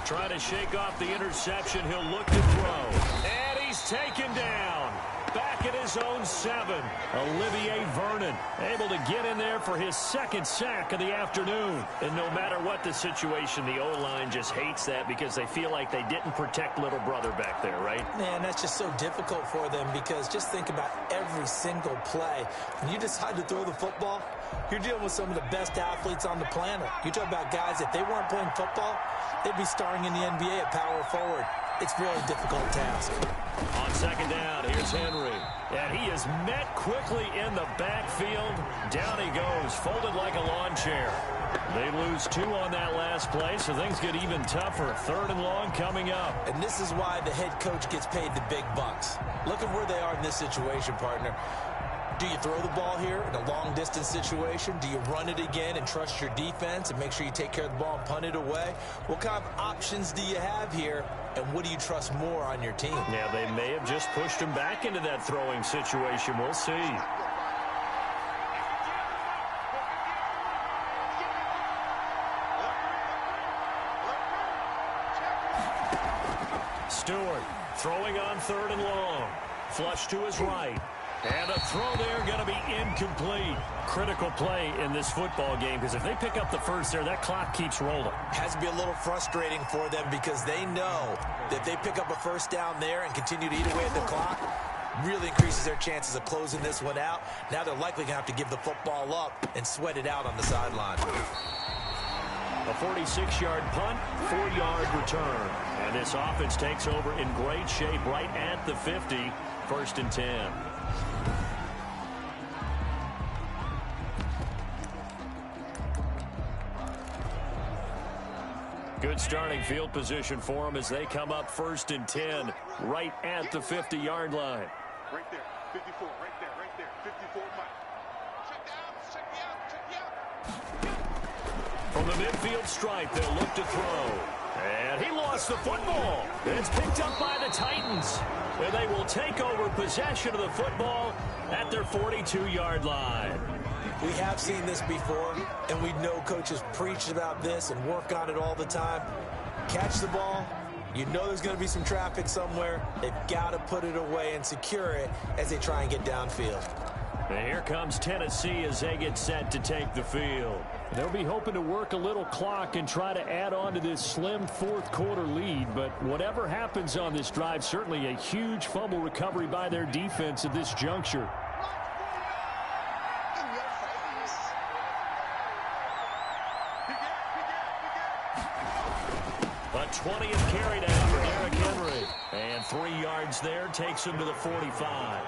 Trying to shake off the interception. He'll look to throw. And he's taken down. Back at his own 7. Olivier Vernon able to get in there for his 2nd sack of the afternoon. And no matter what the situation, the O-line just hates that because they feel like they didn't protect little brother back there, right? Man, that's just so difficult for them because just think about every single play. When you decide to throw the football, you're dealing with some of the best athletes on the planet. You talk about guys, if they weren't playing football, they'd be starring in the NBA at power forward. It's a really difficult task. On 2nd down, here's Henry. And he is met quickly in the backfield. Down he goes, folded like a lawn chair. They lose 2 on that last play, so things get even tougher. 3rd and long coming up. And this is why the head coach gets paid the big bucks. Look at where they are in this situation, partner. Do you throw the ball here in a long-distance situation? Do you run it again and trust your defense and make sure you take care of the ball and punt it away? What kind of options do you have here, and what do you trust more on your team? Yeah, they may have just pushed him back into that throwing situation. We'll see. Stewart throwing on 3rd and long. Flush to his right. And a throw there going to be incomplete. Critical play in this football game because if they pick up the first there, that clock keeps rolling. Has to be a little frustrating for them because they know that if they pick up a first down there and continue to eat away at the clock, really increases their chances of closing this one out. Now they're likely going to have to give the football up and sweat it out on the sideline. A 46-yard punt, 4-yard return. And this offense takes over in great shape right at the 50. 1st and 10. Good starting field position for them as they come up 1st and 10 right at the 50-yard line. Right there, 54, right there, 54 mile. Check me out. From the midfield stripe, they'll look to throw. And he lost the football. It's picked up by the Titans. And they will take over possession of the football at their 42-yard line. We have seen this before, and we know coaches preach about this and work on it all the time. Catch the ball. You know there's going to be some traffic somewhere. They've got to put it away and secure it as they try and get downfield. And here comes Tennessee as they get set to take the field. They'll be hoping to work a little clock and try to add on to this slim fourth quarter lead. But whatever happens on this drive, certainly a huge fumble recovery by their defense at this juncture. A 20th carry down for Derrick Henry. And 3 yards there takes him to the 45.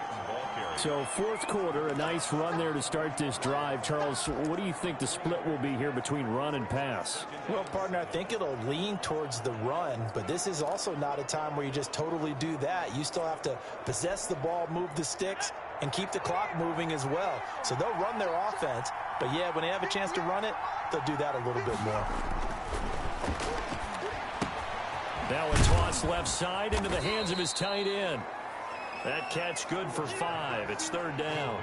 So fourth quarter, a nice run there to start this drive. Charles, what do you think the split will be here between run and pass? Well, partner, I think it'll lean towards the run, but this is also not a time where you just totally do that. You still have to possess the ball, move the sticks, and keep the clock moving as well. So they'll run their offense, but yeah, when they have a chance to run it, they'll do that a little bit more. Now a toss left side into the hands of his tight end. That catch good for 5. It's third down.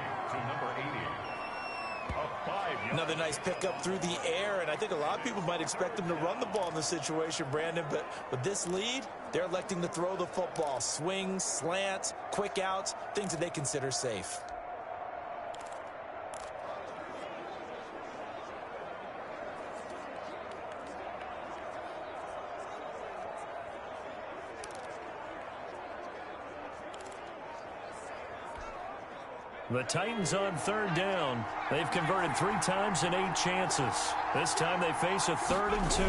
Another nice pickup through the air, and I think a lot of people might expect them to run the ball in this situation, Brandon, but with this lead, they're electing to throw the football. Swings, slants, quick outs, things that they consider safe. The Titans on third down. They've converted 3 times in 8 chances. This time they face a 3rd and 2.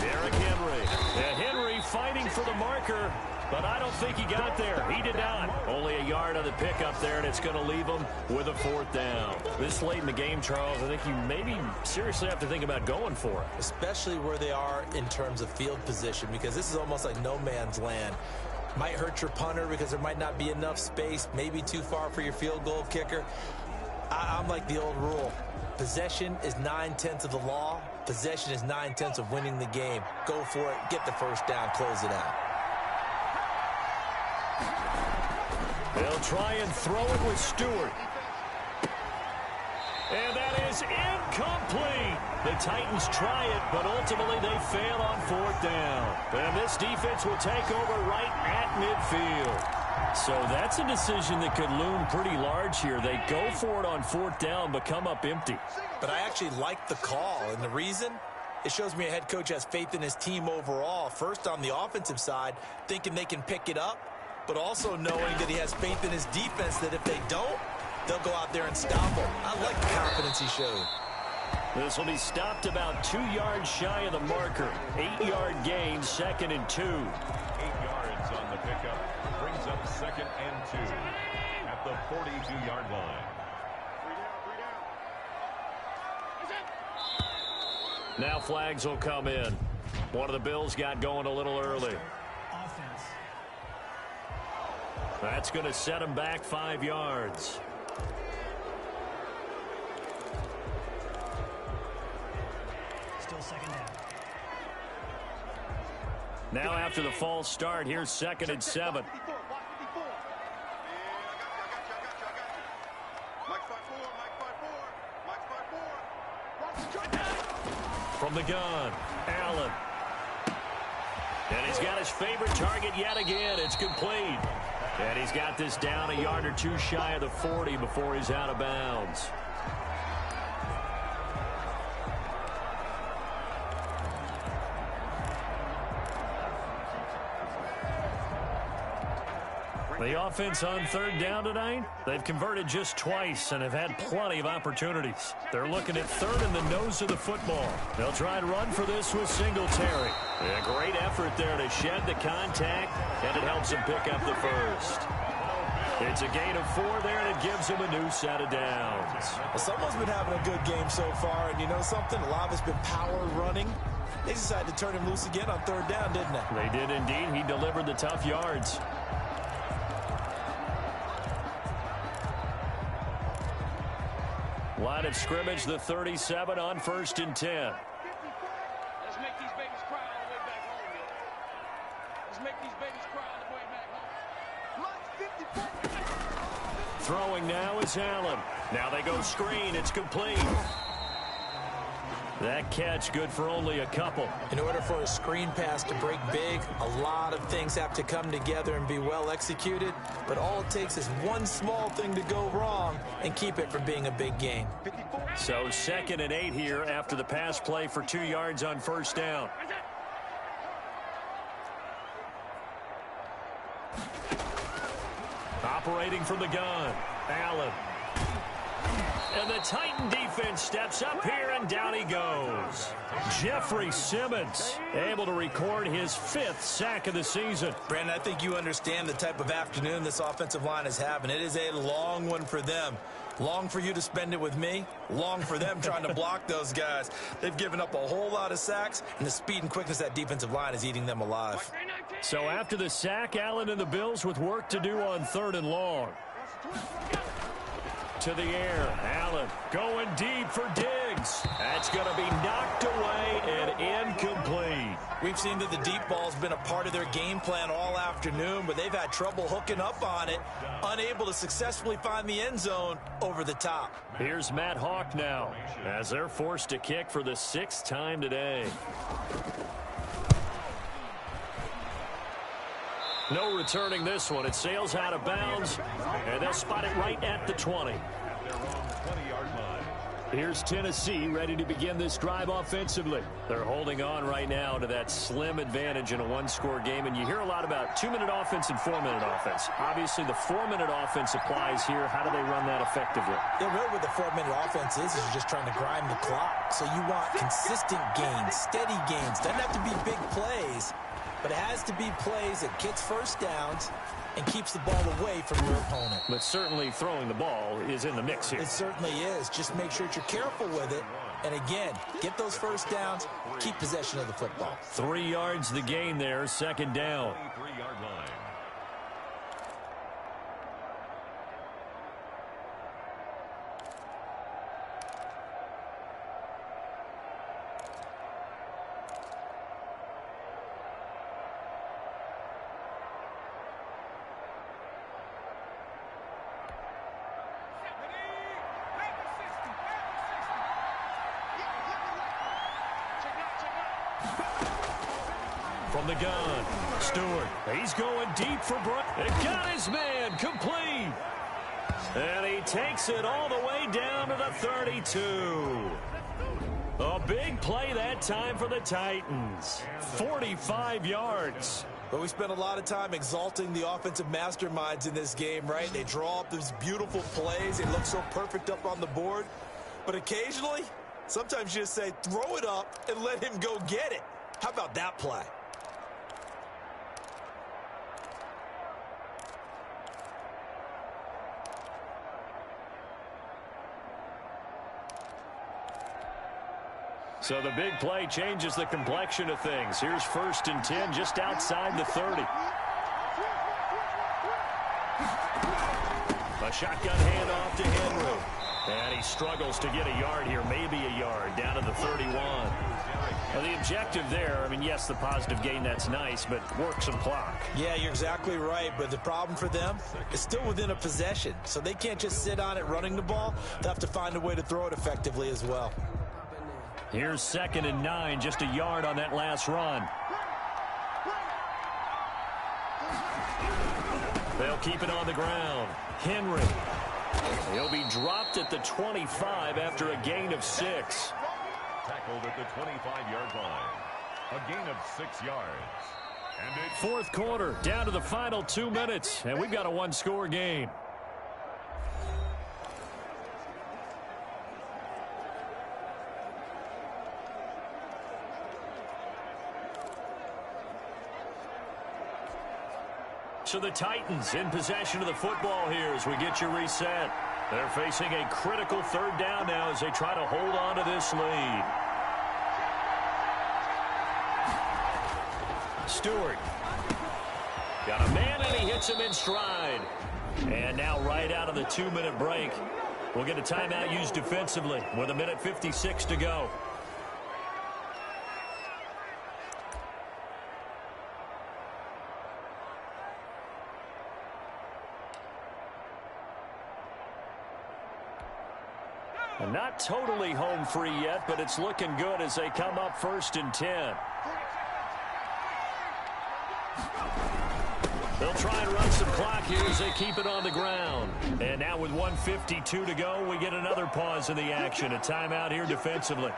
Derrick Henry. And Henry fighting for the marker, but I don't think he got there. He did not. Only a yard on the pickup there, and it's going to leave him with a 4th down. This late in the game, Charles, I think you maybe seriously have to think about going for it. Especially where they are in terms of field position, because this is almost like no man's land. Might hurt your punter because there might not be enough space, maybe too far for your field goal kicker. I'm like the old rule. Possession is 9/10 of the law. Possession is 9/10 of winning the game. Go for it, get the first down, close it out. They'll try and throw it with Stewart. And that is incomplete. The Titans try it, but ultimately they fail on 4th down. And this defense will take over right at midfield. So that's a decision that could loom pretty large here. They go for it on 4th down, but come up empty. But I actually like the call, and the reason? It shows me a head coach has faith in his team overall. First on the offensive side, thinking they can pick it up, but also knowing that he has faith in his defense that if they don't, they'll go out there and stop him. I like the confidence he showed. This will be stopped about 2 yards shy of the marker. 8-yard gain, 2nd and 2. 8 yards on the pickup. Brings up 2nd and 2 at the 42-yard line. Now flags will come in. One of the Bills got going a little early. That's going to set him back 5 yards. Still 2nd down. Now after the false start, here's 2nd and 7. From the gun, Allen. And he's got his favorite target yet again. It's complete. And he's got this down a yard or 2 shy of the 40 before he's out of bounds. The offense on 3rd down tonight, they've converted just twice and have had plenty of opportunities. They're looking at 3rd in the nose of the football. They'll try and run for this with Singletary. A great effort there to shed the contact, and it helps him pick up the first. It's a gain of 4 there, and it gives him a new set of downs. Well, someone's been having a good game so far, and you know something? A lot of it's been power running. They decided to turn him loose again on 3rd down, didn't they? They did indeed. He delivered the tough yards. Line of scrimmage, the 37 on 1st and 10. Let's make these babies cry all the way back home, yo. Let's make these babies cry all the way back home. Throwing now is Allen. Now they go screen. It's complete. That catch good for only a couple. In order for a screen pass to break big, a lot of things have to come together and be well executed. But all it takes is one small thing to go wrong and keep it from being a big gain. So 2nd and 8 here after the pass play for 2 yards on first down. Operating from the gun, Allen. And the Titan defense steps up here, and down he goes. Jeffrey Simmons able to record his 5th sack of the season. Brandon, I think you understand the type of afternoon this offensive line is having. It is a long one for them. Long for you to spend it with me. Long for them trying to block those guys. They've given up a whole lot of sacks, and the speed and quickness of that defensive line is eating them alive. So after the sack, Allen and the Bills with work to do on 3rd and long. To the air, Allen going deep for Diggs. That's going to be knocked away and incomplete. We've seen that the deep ball's been a part of their game plan all afternoon, but they've had trouble hooking up on it, unable to successfully find the end zone over the top. Here's Matt Hawk now as they're forced to kick for the 6th time today. No returning this one. It sails out of bounds, and they'll spot it right at the 20. Here's Tennessee ready to begin this drive offensively. They're holding on right now to that slim advantage in a one-score game, and you hear a lot about 2-minute offense and 4-minute offense. Obviously, the 4-minute offense applies here. How do they run that effectively? Yeah, really what the 4-minute offense is you're just trying to grind the clock. So you want consistent gains, steady gains. Doesn't have to be big plays, but it has to be plays that gets first downs and keeps the ball away from your opponent. But certainly throwing the ball is in the mix here. It certainly is. Just make sure that you're careful with it. And again, get those first downs, keep possession of the football. 3 yards the gain there, 2nd down. 23-yard line. From the gun, Stewart. He's going deep for Brown. It got his man complete. And he takes it all the way down to the 32. A big play that time for the Titans. 45 yards. But we spent a lot of time exalting the offensive masterminds in this game, right? They draw up these beautiful plays. They look so perfect up on the board. But occasionally, sometimes you just say, throw it up and let him go get it. How about that play? So the big play changes the complexion of things. Here's 1st and 10 just outside the 30. A shotgun handoff to Henry. And he struggles to get a yard here, maybe a yard, down to the 31. Now the objective there, I mean, yes, the positive gain, that's nice, but work some clock. Yeah, you're exactly right, but the problem for them is still within a possession. So they can't just sit on it running the ball. They'll have to find a way to throw it effectively as well. Here's 2nd and 9, just a yard on that last run. They'll keep it on the ground. Henry. He'll be dropped at the 25 after a gain of 6. Tackled at the 25-yard line. A gain of 6 yards. And it's 4th quarter, down to the final 2 minutes, and we've got a one-score game. So the Titans in possession of the football here as we get you reset. They're facing a critical 3rd down now as they try to hold on to this lead. Stewart. Got a man and he hits him in stride. And now right out of the 2-minute break, we'll get a timeout used defensively with 1:56 to go. Not totally home free yet, but it's looking good as they come up 1st and 10. They'll try and run some clock here as they keep it on the ground. And now with 1:52 to go, we get another pause in the action. A timeout here defensively.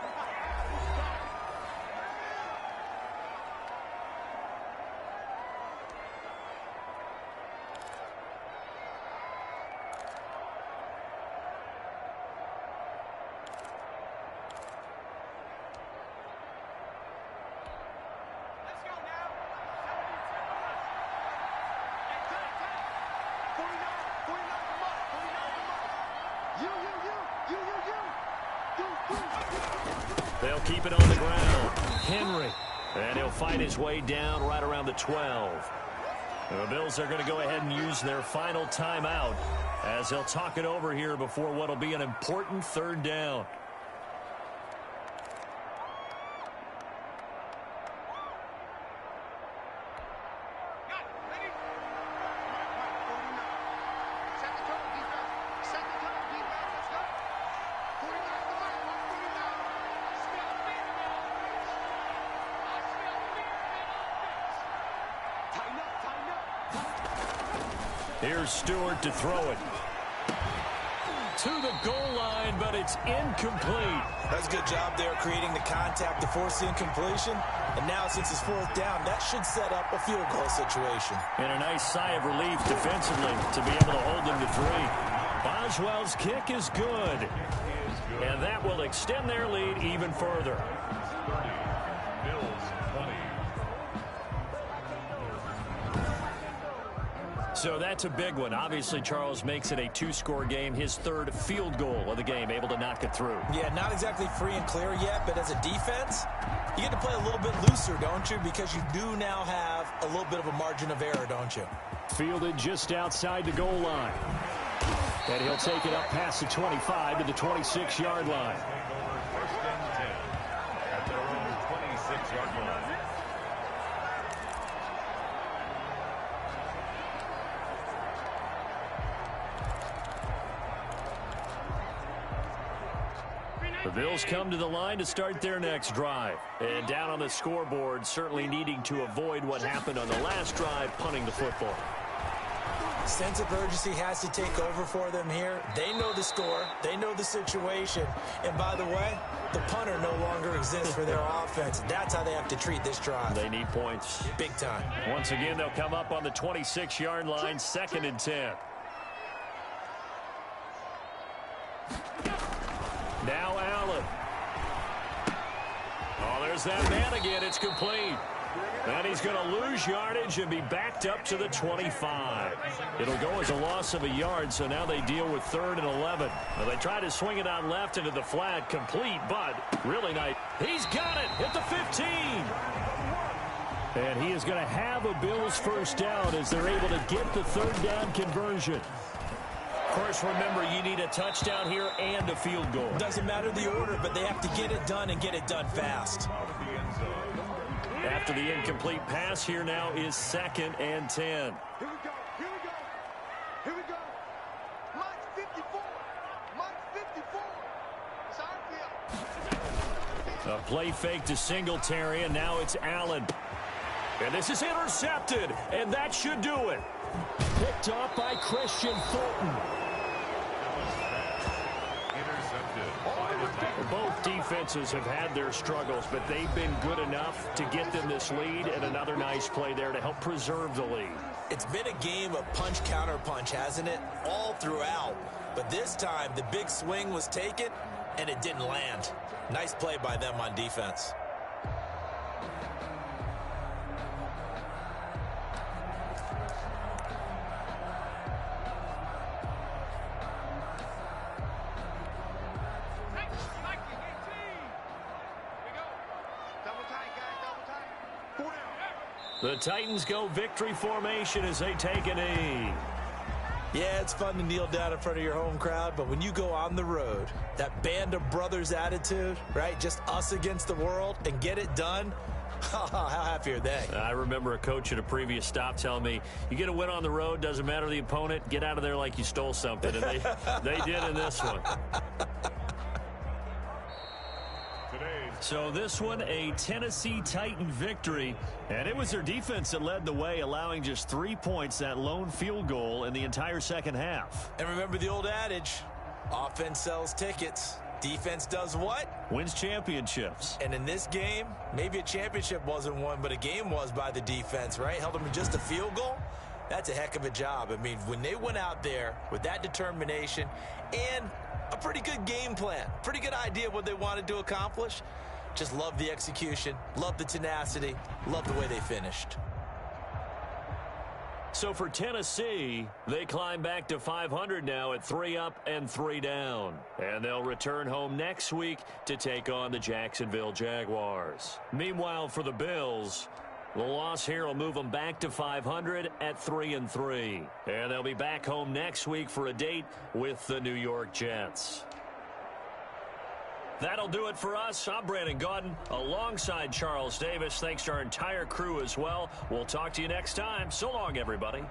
They'll keep it on the ground. Henry. And he'll fight his way down right around the 12. The Bills are going to go ahead and use their final timeout as they'll talk it over here before what will be an important 3rd down. Here's Stewart to throw it. To the goal line, but it's incomplete. That's a good job there creating the contact to force the incompletion. And now since it's 4th down, that should set up a field goal situation. And a nice sigh of relief defensively to be able to hold them to 3. Boswell's kick is good. And that will extend their lead even further. So that's a big one. Obviously, Charles makes it a 2-score game. His 3rd field goal of the game, able to knock it through. Yeah, not exactly free and clear yet, but as a defense, you get to play a little bit looser, don't you? Because you do now have a little bit of a margin of error, don't you? Fielded just outside the goal line. And he'll take it up past the 25 to the 26-yard line. 1st and 10 at their own 26-yard line. The Bills come to the line to start their next drive. And down on the scoreboard, certainly needing to avoid what happened on the last drive, punting the football. Sense of urgency has to take over for them here. They know the score. They know the situation. And by the way, the punter no longer exists for their offense. That's how they have to treat this drive. They need points. Big time. Once again, they'll come up on the 26-yard line, 2nd and 10. Now Allen. Oh, there's that man again. It's complete. And he's going to lose yardage and be backed up to the 25. It'll go as a loss of a yard, so now they deal with 3rd and 11. Now they try to swing it out left into the flat, complete, but really nice. He's got it at the 15. And he is going to have a Bills 1st down as they're able to get the 3rd down conversion. Of course, remember, you need a touchdown here and a field goal. Doesn't matter the order, but they have to get it done and get it done fast. After the incomplete pass, here now is 2nd and 10. Here we go. Here we go. Here we go. Mike 54. Mike 54. It's our field. A play fake to Singletary, and now it's Allen. And this is intercepted, and that should do it. Picked off by Christian Fulton. Both defenses have had their struggles, but they've been good enough to get them this lead, and another nice play there to help preserve the lead. It's been a game of punch-counter-punch, hasn't it? All throughout. But this time, the big swing was taken, and it didn't land. Nice play by them on defense. The Titans go victory formation as they take a knee. Yeah, it's fun to kneel down in front of your home crowd, but when you go on the road, that band of brothers attitude, right? Just us against the world and get it done. How happy are they? I remember a coach at a previous stop telling me, you get a win on the road, doesn't matter the opponent, get out of there like you stole something. And they did in this one. So this one, a Tennessee Titan victory, and it was their defense that led the way, allowing just 3 points, that lone field goal in the entire second half. And remember the old adage, offense sells tickets. Defense does what? Wins championships. And in this game, maybe a championship wasn't won, but a game was by the defense, right? Held them to just a field goal. That's a heck of a job. I mean, when they went out there with that determination and a pretty good game plan, pretty good idea of what they wanted to accomplish, just love the execution, love the tenacity, love the way they finished. So for Tennessee, they climb back to 500 now at 3 up and 3 down. And they'll return home next week to take on the Jacksonville Jaguars. Meanwhile, for the Bills, the loss here will move them back to 500 at 3-3. And they'll be back home next week for a date with the New York Jets. That'll do it for us. I'm Brandon Gaudin alongside Charles Davis. Thanks to our entire crew as well. We'll talk to you next time. So long, everybody.